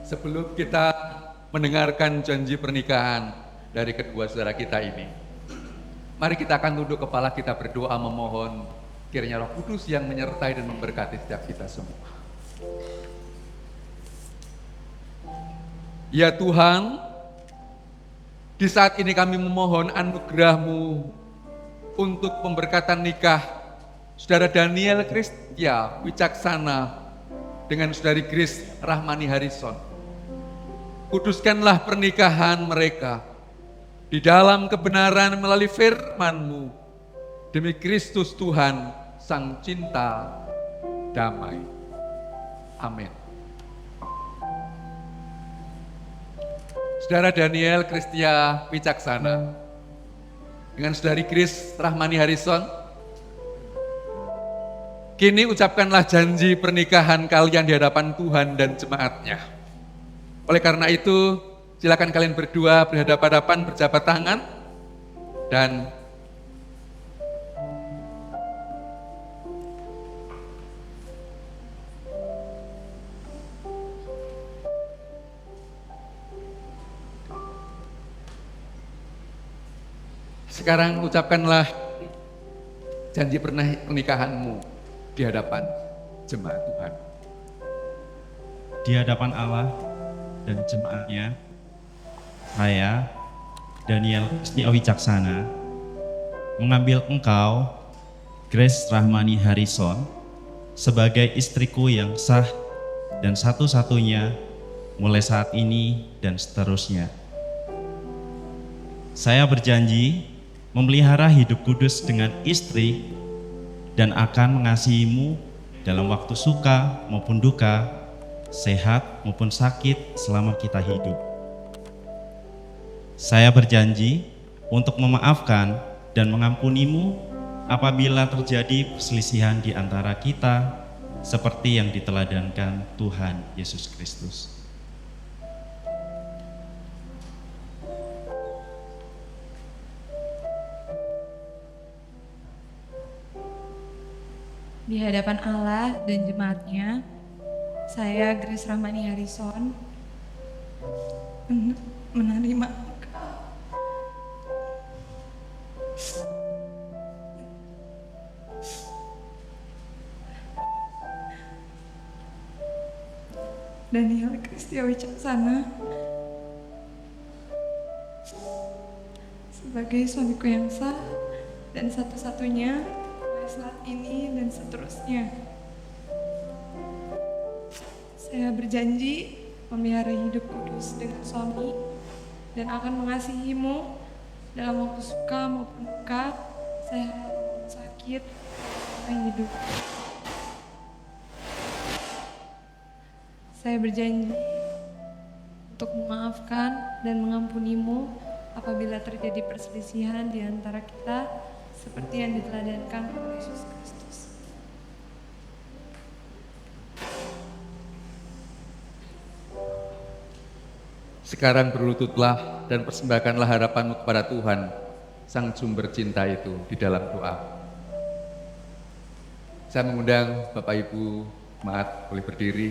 Sebelum kita mendengarkan janji pernikahan dari kedua saudara kita ini, mari kita akan tunduk kepala kita berdoa memohon kiranya Roh Kudus yang menyertai dan memberkati setiap kita semua. Ya Tuhan, di saat ini kami memohon anugerah-Mu untuk pemberkatan nikah Saudara Daniel Kristia Wicaksana dengan Saudari Grace Rahmani Harrison. Kuduskanlah pernikahan mereka di dalam kebenaran melalui firman-Mu demi Kristus Tuhan Sang Cinta Damai. Amin. Saudara Daniel Kristia Wicaksana dengan Saudari Grace Rahmani Harrison, kini ucapkanlah janji pernikahan kalian di hadapan Tuhan dan jemaat-Nya. Oleh karena itu, silakan kalian berdua berhadapan-hadapan, berjabat tangan, dan sekarang ucapkanlah janji pernikahanmu di hadapan jemaat Tuhan. Di hadapan Allah dan jemaatnya, saya, Daniel Kristia Wicaksana, mengambil engkau, Grace Rahmani Harrison, sebagai istriku yang sah dan satu-satunya mulai saat ini dan seterusnya. Saya berjanji memelihara hidup kudus dengan istri dan akan mengasihimu dalam waktu suka maupun duka, sehat maupun sakit selama kita hidup. Saya berjanji untuk memaafkan dan mengampunimu apabila terjadi perselisihan di antara kita seperti yang diteladankan Tuhan Yesus Kristus. Di hadapan Allah dan jemaat-Nya, saya Grace Rahmani Harrison menerima Daniel Kristia Wicaksana sebagai suamiku yang sah dan satu-satunya mulai saat ini dan seterusnya. Saya berjanji memelihara hidup kudus dengan suami dan akan mengasihimu dalam waktu suka maupun duka, sehat maupun sakit, sampai hidup. Saya berjanji untuk memaafkan dan mengampunimu apabila terjadi perselisihan di antara kita seperti yang diteladankan oleh Yesus Kristus. Sekarang berlututlah dan persembahkanlah harapanmu kepada Tuhan, Sang Sumber Cinta itu di dalam doa. Saya mengundang Bapak Ibu, jemaat boleh berdiri.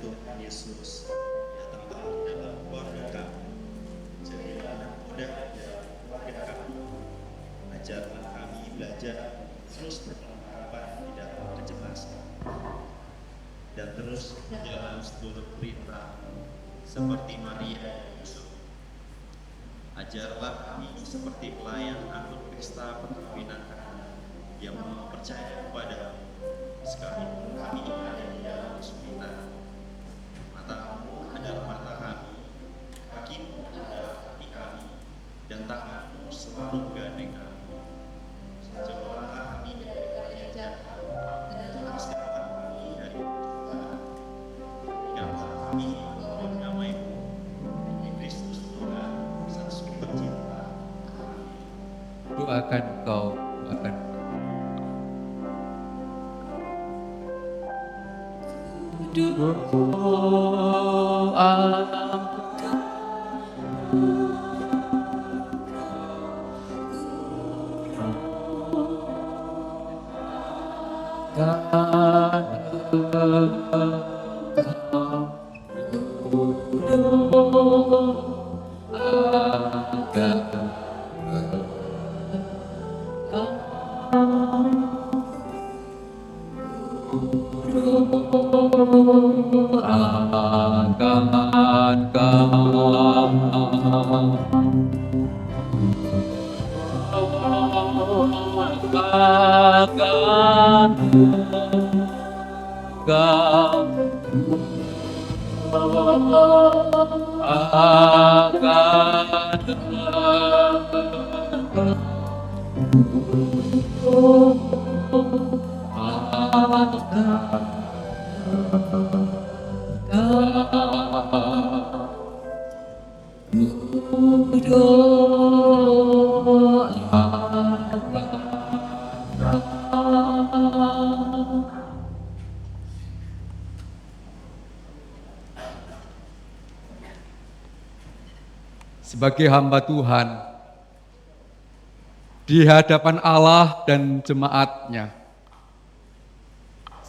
Tuhan Yesus, datanglah dalam keluarga kami. Kristus jalan seturut perintah seperti Maria dan Yusuf. Ajarlah kami seperti pelayan anggur pesta perkawinan Kana yang percaya kepada sekalipun kami ada di dalam kesulitan. Matamu adalah mata kami, kakimu adalah kaki kami, dan tanganmu selalu menggandeng kami. Jauhkanlah kami dari perkara jahat, dan lepaskanlah kami dari kegelapan. Berikanlah kami Tuhan damai-Mu, demi Kristus Tuhan, Sang Sumber Cinta. Amin. Doakan kau, doakan. Sebagai hamba Tuhan di hadapan Allah dan jemaatnya,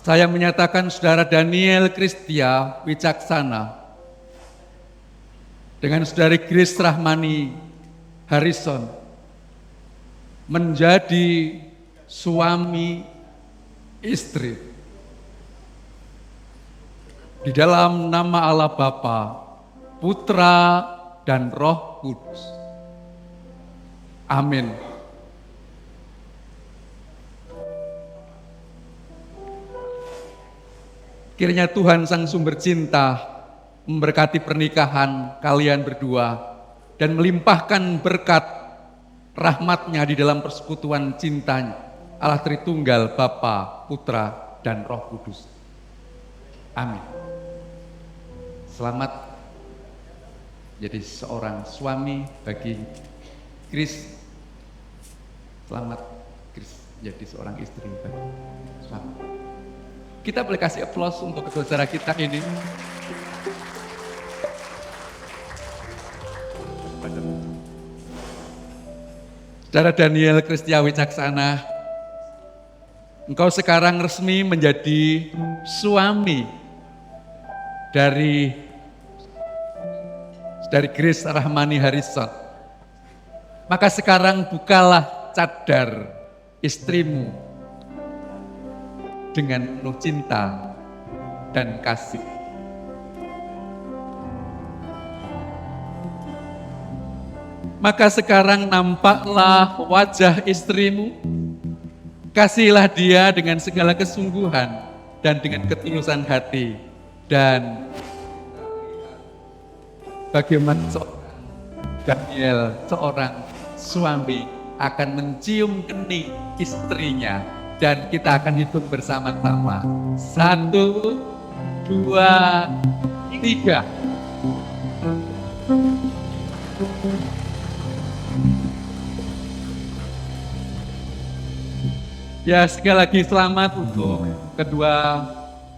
saya menyatakan saudara Daniel Kristia Wicaksana dengan saudari Grace Rahmani Harrison menjadi suami istri di dalam nama Allah Bapa, Putra, dan Roh Kudus. Amin. Kiranya Tuhan Sang Sumber Cinta memberkati pernikahan kalian berdua dan melimpahkan berkat rahmat-Nya di dalam persekutuan cintanya Allah Tritunggal, Bapa, Putra, dan Roh Kudus. Amin. Selamat jadi seorang suami bagi Chris. Selamat Chris jadi seorang istri bagi suami. Kita boleh kasih aplaus untuk kedua saudara kita ini. Saudara Daniel Kristia Wicaksana, engkau sekarang resmi menjadi suami dari Grace Rahmani Harrison. Maka sekarang bukalah cadar istrimu dengan penuh cinta dan kasih. Maka sekarang nampaklah wajah istrimu, kasihilah dia dengan segala kesungguhan dan dengan ketulusan hati, dan bagaimana Daniel, seorang suami, akan mencium kening istrinya, dan kita akan hitung bersama-sama. 1, 2, 3. Ya, sekali lagi selamat untuk kedua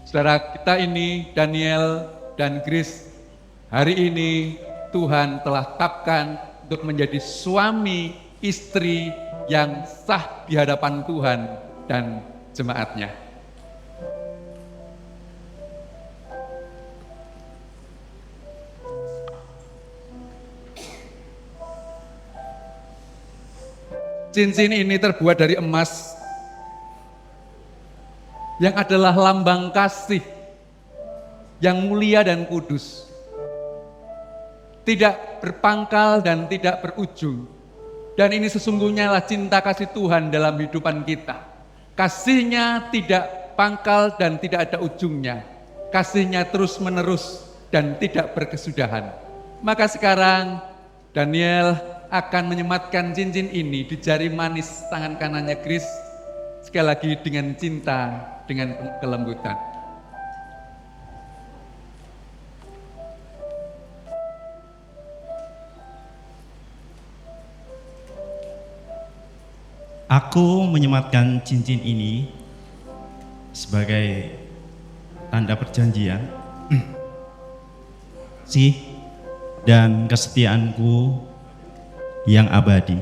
saudara kita ini, Daniel dan Grace. Hari ini Tuhan telah tetapkan untuk menjadi suami istri yang sah di hadapan Tuhan dan jemaatnya. Cincin ini terbuat dari emas yang adalah lambang kasih yang mulia dan kudus, tidak berpangkal dan tidak berujung. Dan ini sesungguhnya adalah cinta kasih Tuhan dalam kehidupan kita. Kasih-Nya tidak pangkal dan tidak ada ujungnya. Kasih-Nya terus menerus dan tidak berkesudahan. Maka sekarang Daniel akan menyematkan cincin ini di jari manis tangan kanannya Kris, sekali lagi dengan cinta, dengan kelembutan. Aku menyematkan cincin ini sebagai tanda perjanjian sih dan kesetiaanku yang abadi.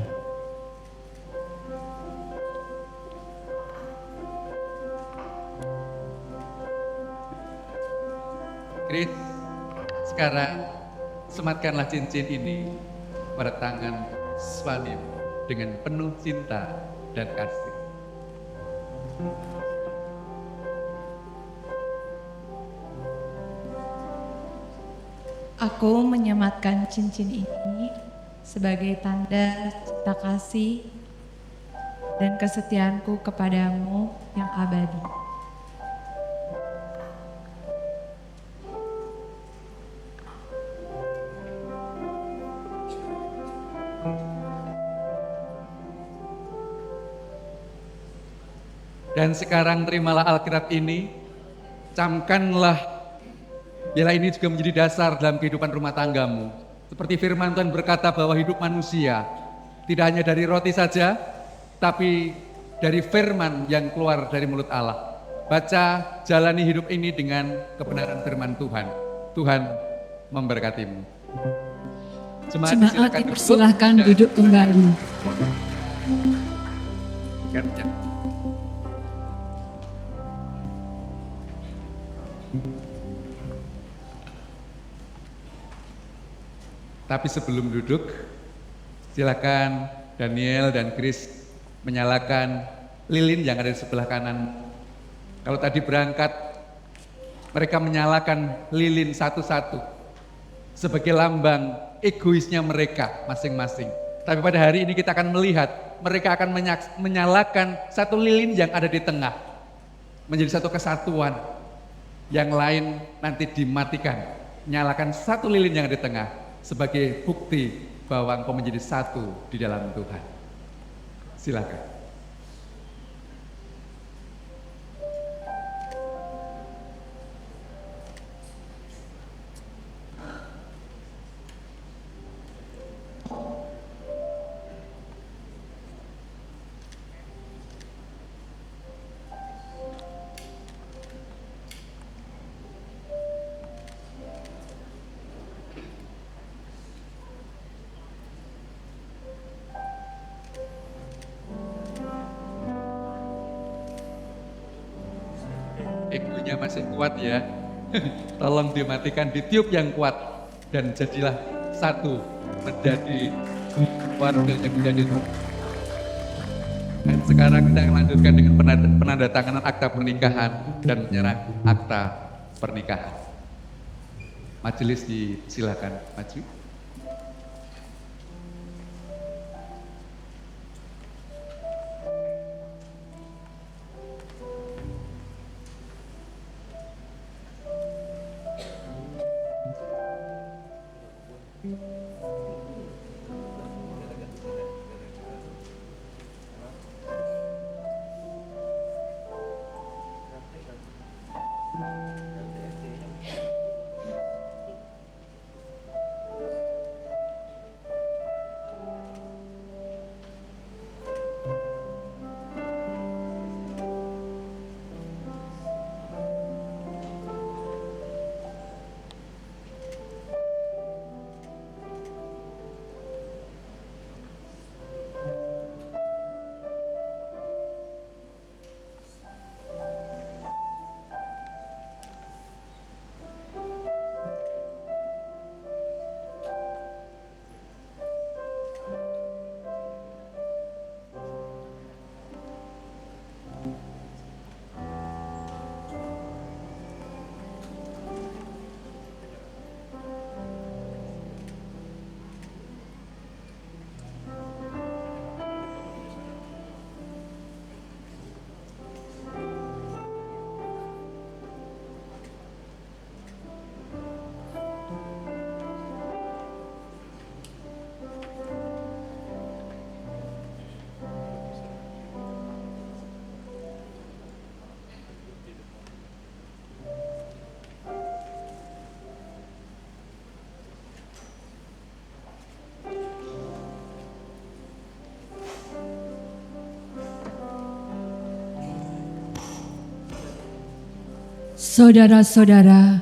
Kris, sekarang sematkanlah cincin ini pada tangan Swanim dengan penuh cinta dan kasih. Aku menyematkan cincin ini sebagai tanda cinta kasih dan kesetiaanku kepadamu yang abadi. Dan sekarang terimalah Alkitab ini, camkanlah, biarlah ini juga menjadi dasar dalam kehidupan rumah tanggamu. Seperti firman Tuhan berkata bahwa hidup manusia tidak hanya dari roti saja, tapi dari firman yang keluar dari mulut Allah. Baca, jalani hidup ini dengan kebenaran firman Tuhan. Tuhan memberkatimu. Jemaat dipersilahkan duduk kembali. Tapi sebelum duduk, silakan Daniel dan Kris menyalakan lilin yang ada di sebelah kanan. Kalau tadi berangkat, mereka menyalakan lilin satu-satu sebagai lambang egoisnya mereka masing-masing. Tapi pada hari ini kita akan melihat mereka akan menyalakan satu lilin yang ada di tengah, menjadi satu kesatuan. Yang lain nanti dimatikan. Nyalakan satu lilin yang ada di tengah sebagai bukti bahwa engkau menjadi satu di dalam Tuhan. Silakan. Egonya masih kuat ya. Tolong dimatikan, ditiup yang kuat dan jadilah satu menjadi keluarga yang menjadi. Dan sekarang kita akan lanjutkan dengan penandatanganan akta pernikahan dan menyerah akta pernikahan. Majelis disilakan maju. Saudara-saudara,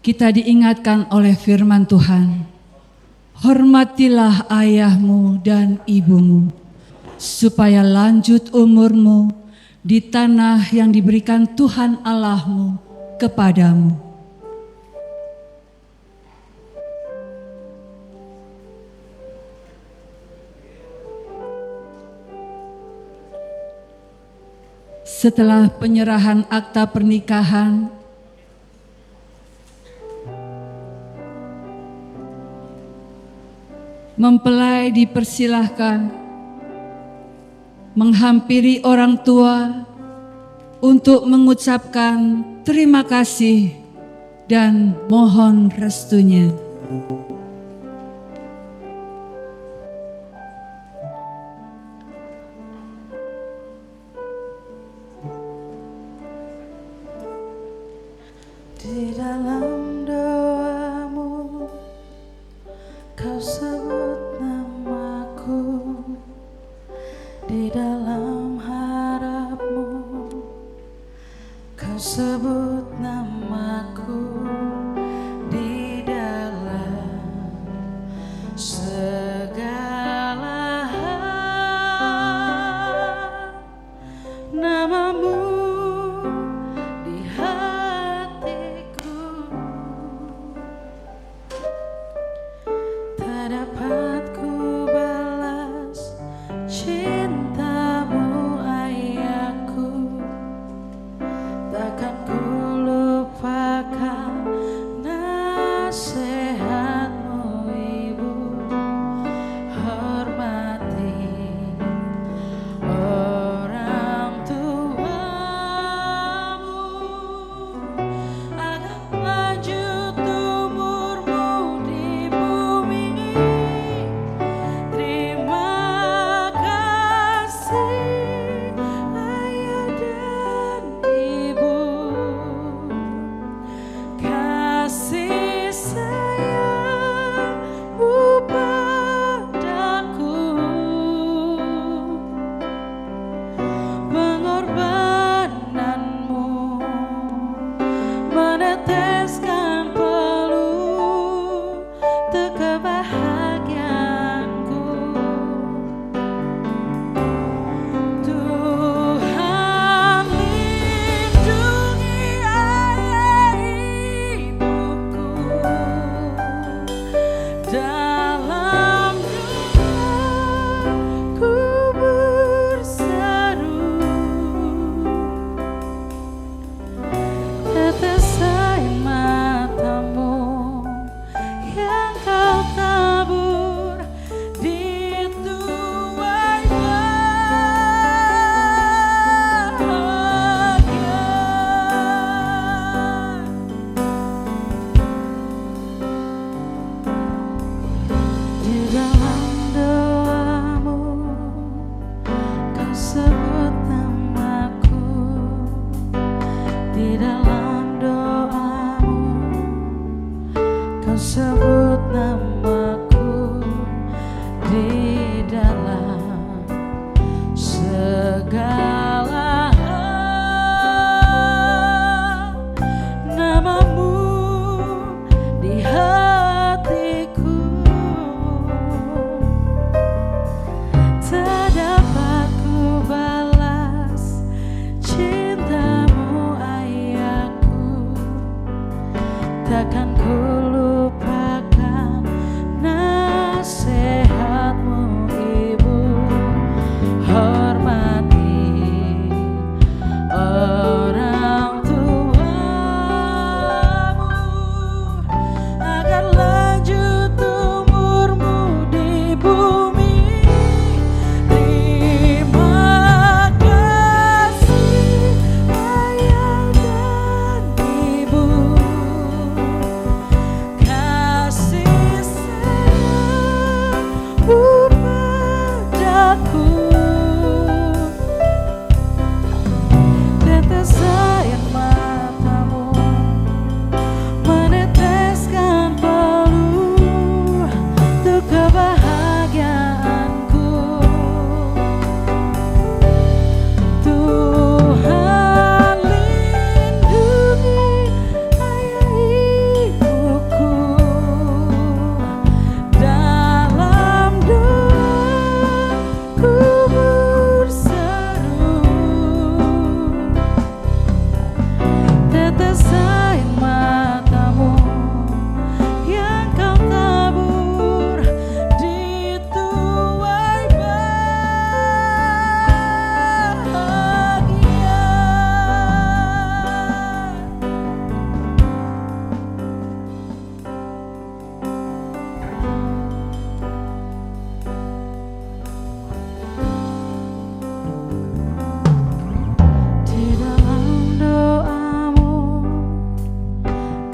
kita diingatkan oleh firman Tuhan, hormatilah ayahmu dan ibumu, supaya lanjut umurmu di tanah yang diberikan Tuhan Allahmu kepadamu. Setelah penyerahan akta pernikahan, mempelai dipersilahkan menghampiri orang tua untuk mengucapkan terima kasih dan mohon restunya. Di dalam doamu kau sebut namaku, di dalam harapmu kau sebut namaku, di dalam segala hal namamu di hatiku. Tak dapat ku balas cintamu ayahku, takkan ku lupakan nasihatmu ibu. Hormati orang tuamu agar lanjut umurmu di bumi. Terima kasih ayah dan ibu, kasih sayangmu padaku, pengorbananmu meneteskan peluh untuk kebahagiaanku. Tuhan lindungi ayah ibuku, dalam doaku berseru, tetes air matamu yang kau tabur di tuai bahagia. Di dalam doamu kau sebut namaku, di dalam doamu kau sebut namaku, di dalam segala hal namamu di hatiku. Tak dapat ku balas cintamu ayahku, takkan ku lupakan nasihatmu ibu. Hormati orang tuamu agar lanjut umurmu di bumi. Terima kasih ayah dan ibu,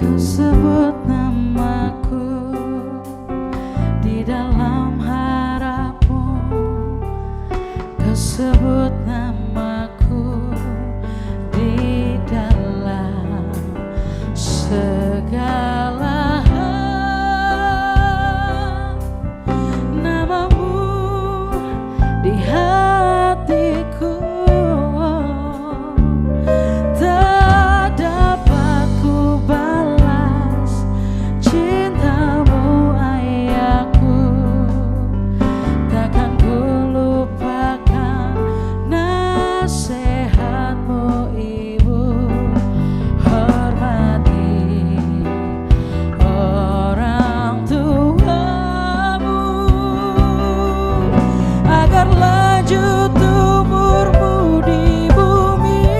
Kau sebut namaku di dalam harapmu, kau sebut namaku di dalam segala hal. Namamu di hatiku tak dapat ku balas cintamu ayahku, takkan ku lupakan nasihatmu ibu. Hormati orang tuamu agar lanjut umurmu di bumi.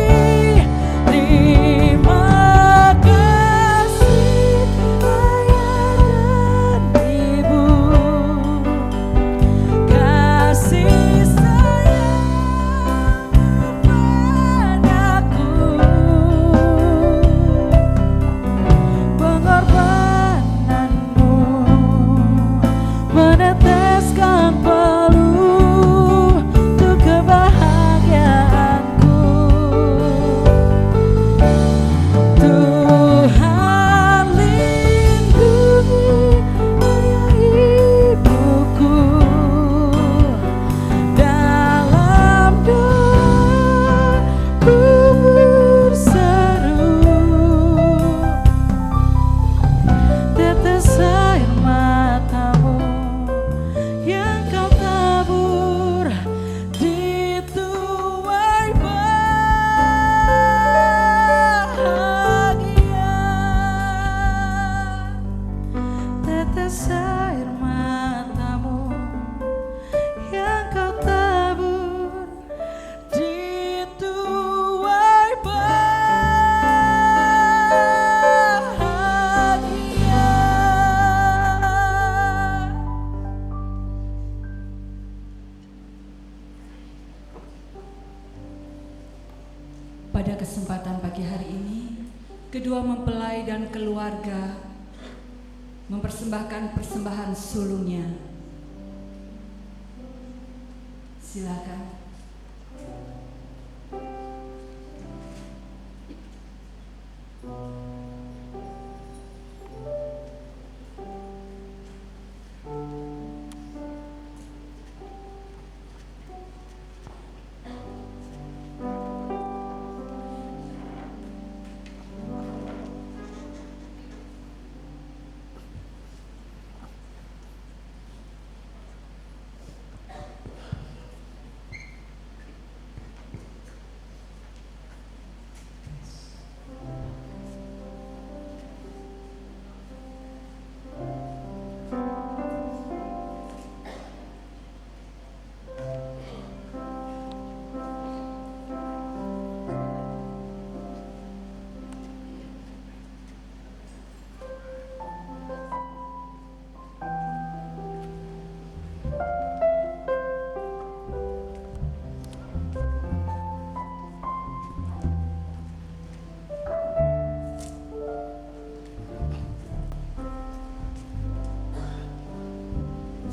Terima kasih ayah dan ibu, kasih sayang padaku, pengorbananmu meneteskan peluh untuk kebahagiaanku. Tuhan lindungi ayah ibuku, dalam doa ku berseru, tetes air matamu yang kau tabur di tuai bahagia. Tetes air matamu yang kau tabur di tuai bahagia. Pada kesempatan pagi hari ini, kedua mempelai dan keluarga mempersembahkan persembahan sulungnya. Silakan.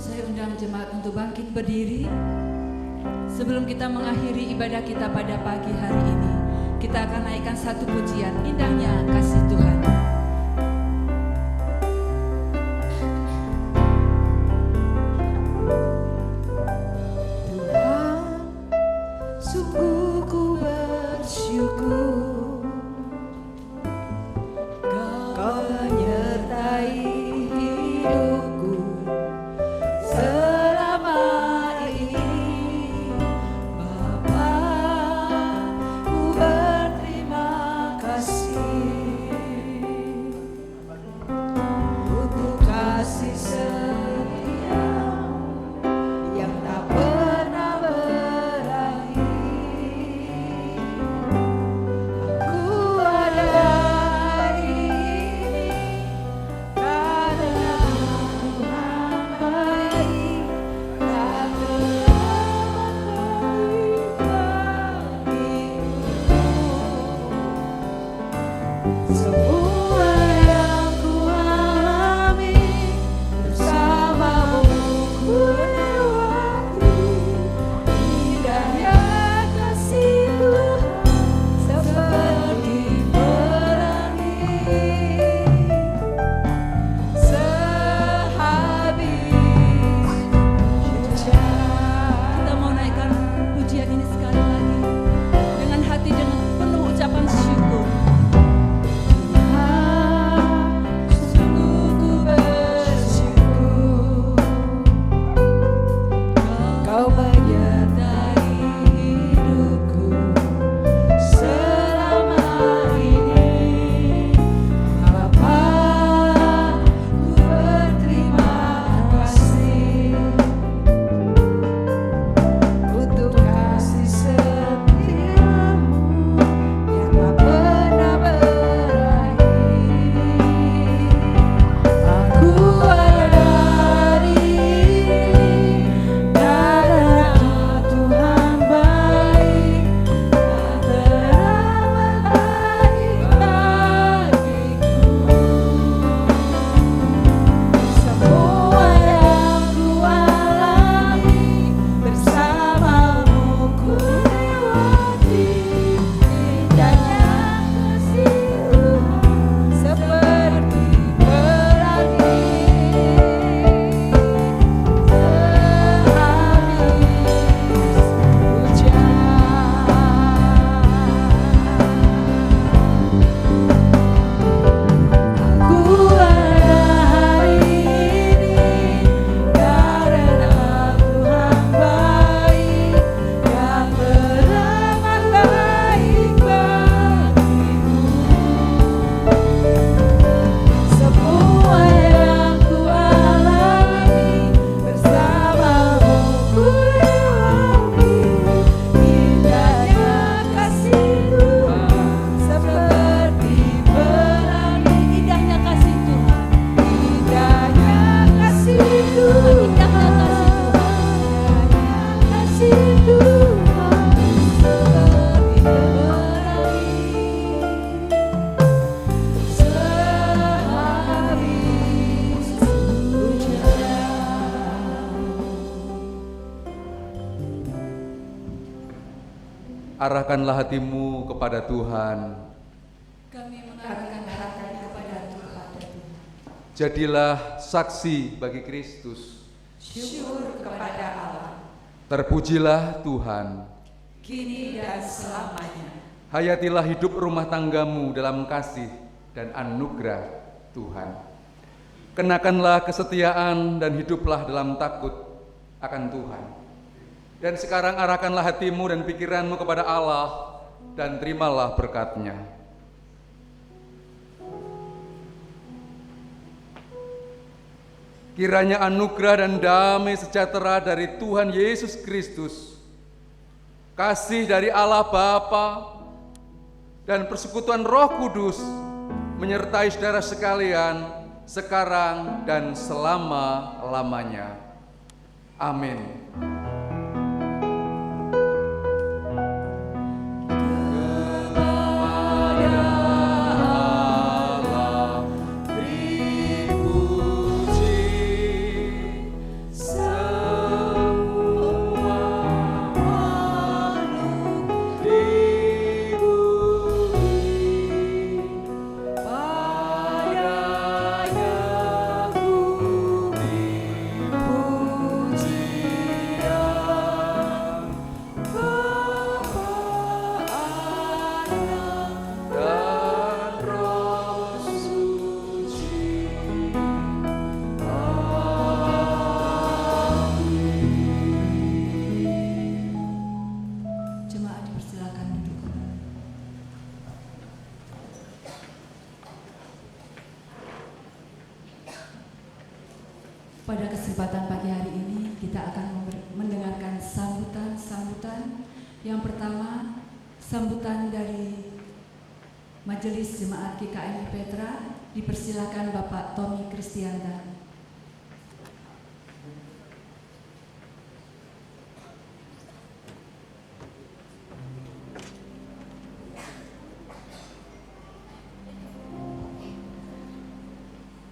Saya undang jemaat untuk bangkit berdiri. Sebelum kita mengakhiri ibadah kita pada pagi hari ini, kita akan naikkan satu pujian, indahnya kasih Tuhan. Tuhan, sungguh ku bersyukur Kau menyertai hidupku selama ini. Bapa, ku berterima kasih arahkanlah hatimu kepada Tuhan. Kami mengarahkan hati kepada Tuhan. Jadilah saksi bagi Kristus. Syukur kepada Allah, Terpujilah Tuhan. kini dan selamanya. Hayatilah hidup rumah tanggamu dalam kasih dan anugerah Tuhan. Kenakanlah kesetiaan dan hiduplah dalam takut akan Tuhan. Dan sekarang arahkanlah hatimu dan pikiranmu kepada Allah dan terimalah berkat-Nya. Kiranya anugerah dan damai sejahtera dari Tuhan Yesus Kristus, kasih dari Allah Bapa, dan persekutuan Roh Kudus menyertai saudara sekalian sekarang dan selama-lamanya. Amin. Jemaat dipersilakan duduk. Pada kesempatan pagi hari ini kita akan mendengarkan sambutan. Yang pertama, sambutan dari Majelis Jemaat GKMI Petra. Dipersilakan Bapak Tommy Kristianta.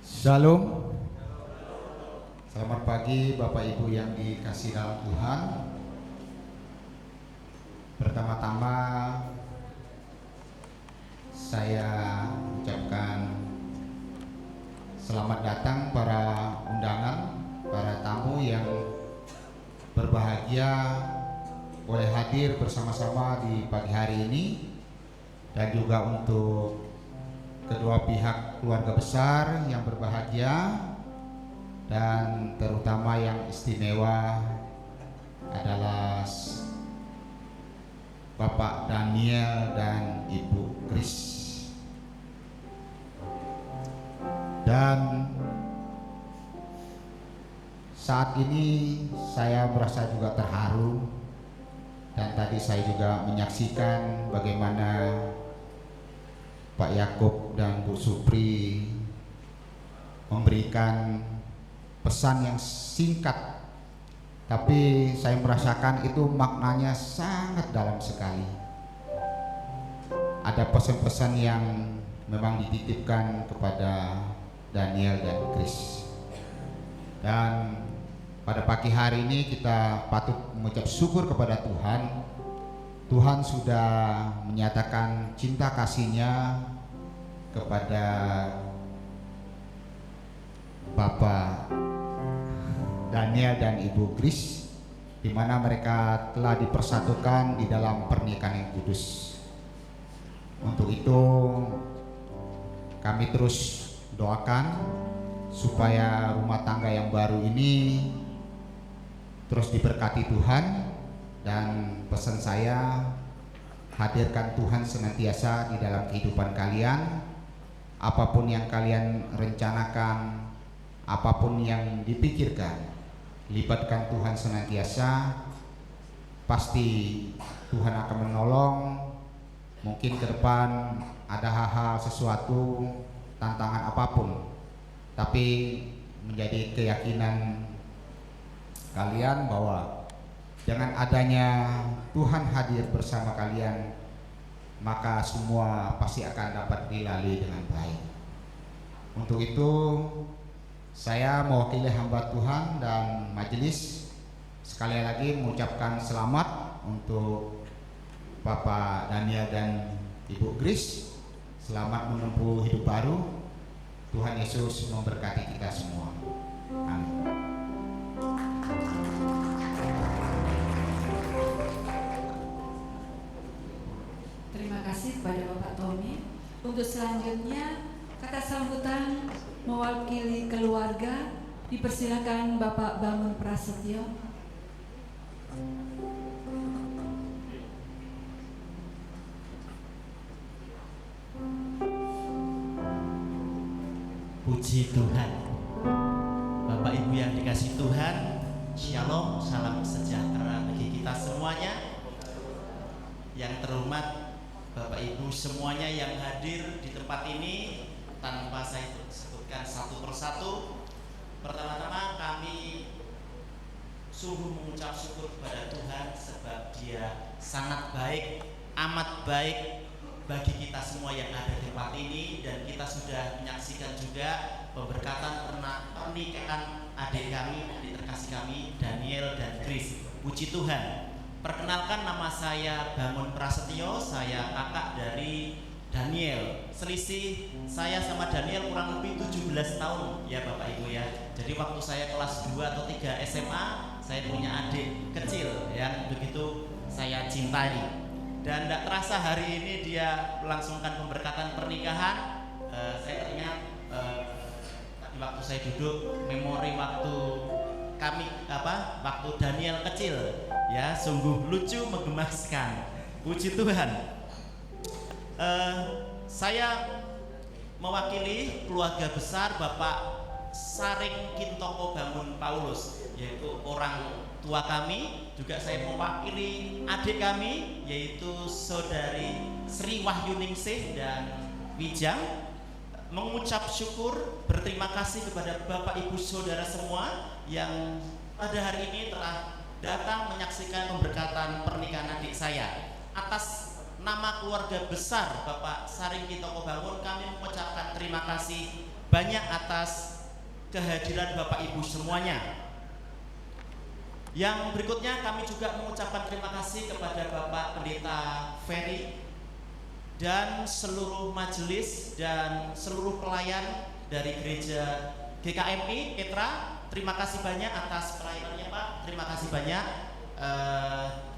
Shalom. Selamat pagi Bapak Ibu yang dikasihi dalam Tuhan. Pertama-tama saya ucapkan selamat datang para undangan, para tamu yang berbahagia boleh hadir bersama-sama di pagi hari ini, dan juga untuk kedua pihak keluarga besar yang berbahagia, dan terutama yang istimewa adalah Bapak Daniel dan Ibu Kris. Dan saat ini saya merasa juga terharu, dan tadi saya juga menyaksikan bagaimana Pak Yakub dan Bu Supri memberikan pesan yang singkat, tapi saya merasakan itu maknanya sangat dalam sekali. Ada pesan-pesan yang memang dititipkan kepada Daniel dan Kris. Dan pada pagi hari ini kita patut mengucap syukur kepada Tuhan. Tuhan sudah menyatakan cinta kasih-Nya kepada Bapak Daniel dan Ibu Kris, di mana mereka telah dipersatukan di dalam pernikahan yang kudus. Untuk itu kami terus doakan supaya rumah tangga yang baru ini terus diberkati Tuhan. Dan pesan saya, hadirkan Tuhan senantiasa di dalam kehidupan kalian. Apapun yang kalian rencanakan, apapun yang dipikirkan, libatkan Tuhan senantiasa. Pasti Tuhan akan menolong. Mungkin ke depan ada hal-hal sesuatu, tantangan apapun, tapi menjadi keyakinan kalian bahwa dengan adanya Tuhan hadir bersama kalian, maka semua pasti akan dapat dilalui dengan baik. Untuk itu saya mewakili hamba Tuhan dan majelis sekali lagi mengucapkan selamat untuk Bapak Daniel dan Ibu Grace. Selamat menempuh hidup baru. Tuhan Yesus memberkati kita semua. Amin. Terima kasih kepada Bapak Tommy. Untuk selanjutnya, kata sambutan mewakili keluarga, dipersilakan Bapak Bangun Prasetyo. Puji Tuhan. Bapak Ibu yang dikasihi Tuhan, Shalom, salam sejahtera bagi kita semuanya. Yang terhormat Bapak Ibu semuanya yang hadir di tempat ini, tanpa saya sebutkan satu persatu. Pertama-tama kami sungguh mengucap syukur kepada Tuhan sebab Dia sangat baik, amat baik bagi kita semua yang ada di tempat ini, dan kita sudah menyaksikan juga pemberkatan pernikahan adik kami, adik terkasih kami, Daniel dan Grace. Puji Tuhan. Perkenalkan, nama saya Bangun Prasetyo, saya kakak dari Daniel. Selisih saya sama Daniel kurang lebih 17 tahun ya Bapak Ibu ya. Jadi waktu saya kelas 2 atau 3 SMA, saya punya adik kecil yang begitu saya cintai. Dan tidak terasa hari ini dia melangsungkan pemberkatan pernikahan. Saya ingat waktu saya duduk memori waktu kami waktu Daniel kecil ya, sungguh lucu, menggemaskan. Puji Tuhan. Saya mewakili keluarga besar Bapak Saring Kintoko Bangun Paulus, yaitu orang tua kami. Juga saya mewakili adik kami, yaitu Saudari Sri Wahyuningsih dan Wijang, mengucap syukur, berterima kasih kepada Bapak Ibu Saudara semua yang pada hari ini telah datang menyaksikan pemberkatan pernikahan adik saya. Atas nama keluarga besar Bapak Saring Kintoko Bangun, kami mengucapkan terima kasih banyak atas kehadiran Bapak Ibu semuanya. Yang berikutnya kami juga mengucapkan terima kasih kepada Bapak Pendeta Ferry dan seluruh majelis dan seluruh pelayan dari gereja GKMI Petra. Terima kasih banyak atas pelayanannya Pak. Terima kasih banyak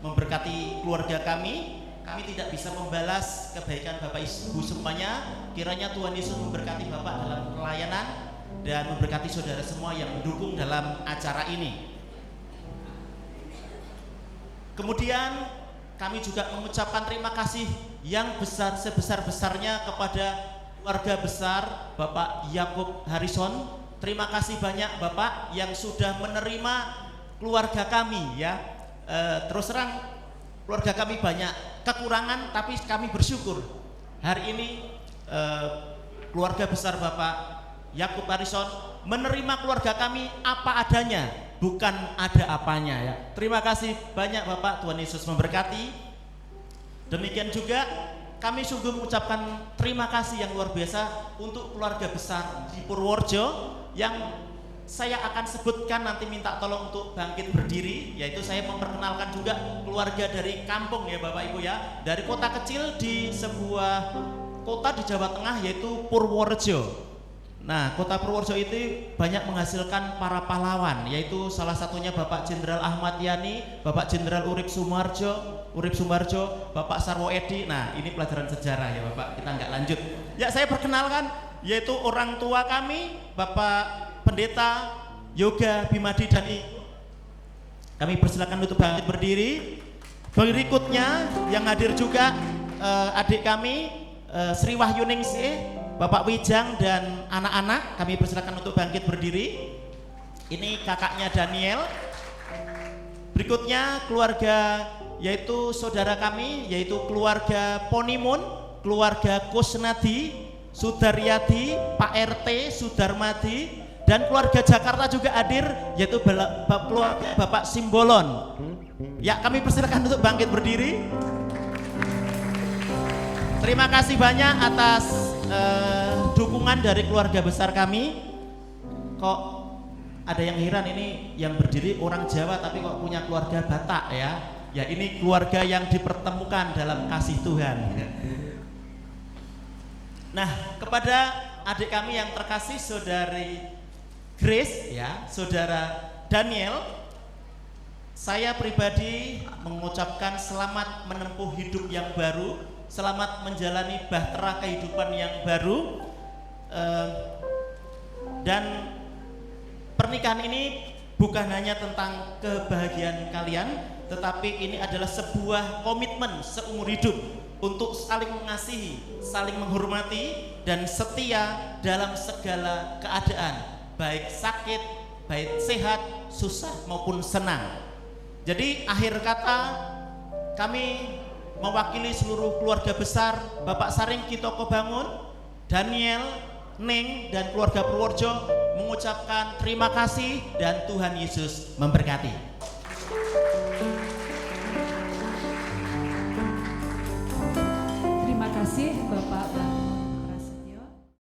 memberkati keluarga kami. Kami tidak bisa membalas kebaikan Bapak Ibu semuanya. Kiranya Tuhan Yesus memberkati Bapak dalam pelayanan dan memberkati saudara semua yang mendukung dalam acara ini. Kemudian kami juga mengucapkan terima kasih yang besar sebesar-besarnya kepada keluarga besar Bapak Yakub Harrison. Terima kasih banyak Bapak yang sudah menerima keluarga kami ya. Terus terang keluarga kami banyak kekurangan, tapi kami bersyukur hari ini keluarga besar Bapak Yakub Harrison menerima keluarga kami apa adanya, bukan ada apanya ya. Terima kasih banyak Bapak, Tuhan Yesus memberkati. Demikian juga kami sungguh mengucapkan terima kasih yang luar biasa untuk keluarga besar di Purworejo yang saya akan sebutkan, nanti minta tolong untuk bangkit berdiri, yaitu saya memperkenalkan juga keluarga dari kampung ya Bapak Ibu ya, dari kota kecil di sebuah kota di Jawa Tengah yaitu Purworejo. Nah, kota Purworejo itu banyak menghasilkan para pahlawan, yaitu salah satunya Bapak Jenderal Ahmad Yani, Bapak Jenderal Urip Sumarjo, Bapak Sarwo Edi. Nah, ini pelajaran sejarah ya Bapak, kita nggak lanjut. Ya, saya perkenalkan, yaitu orang tua kami, Bapak Pendeta Yoga Bimadi dan kami persilakan untuk bangkit berdiri. Berikutnya yang hadir juga adik kami Sri Wahyuningsih, Bapak Wijang dan anak-anak, kami persilakan untuk bangkit berdiri. Ini kakaknya Daniel. Berikutnya keluarga, yaitu saudara kami, yaitu keluarga Ponimun, keluarga Kusnadi, Sudaryadi, Pak RT, Sudarmadi, dan keluarga Jakarta juga hadir, yaitu keluarga Bapak Simbolon. Ya, kami persilakan untuk bangkit berdiri. Terima kasih banyak atas dukungan dari keluarga besar kami. Kok ada yang heran, ini yang berdiri orang Jawa tapi kok punya keluarga Batak ya. Ya, ini keluarga yang dipertemukan dalam kasih Tuhan. Nah, kepada adik kami yang terkasih, saudari Grace, ya, saudara Daniel, saya pribadi mengucapkan selamat menempuh hidup yang baru, selamat menjalani bahtera kehidupan yang baru, dan pernikahan ini bukan hanya tentang kebahagiaan kalian, tetapi ini adalah sebuah komitmen seumur hidup untuk saling mengasihi, saling menghormati, dan setia dalam segala keadaan, baik sakit, baik sehat, susah maupun senang. Jadi akhir kata, kami mewakili seluruh keluarga besar Bapak Saring Kitoko Bangun, Daniel, Ning, dan keluarga Purworejo mengucapkan terima kasih dan Tuhan Yesus memberkati.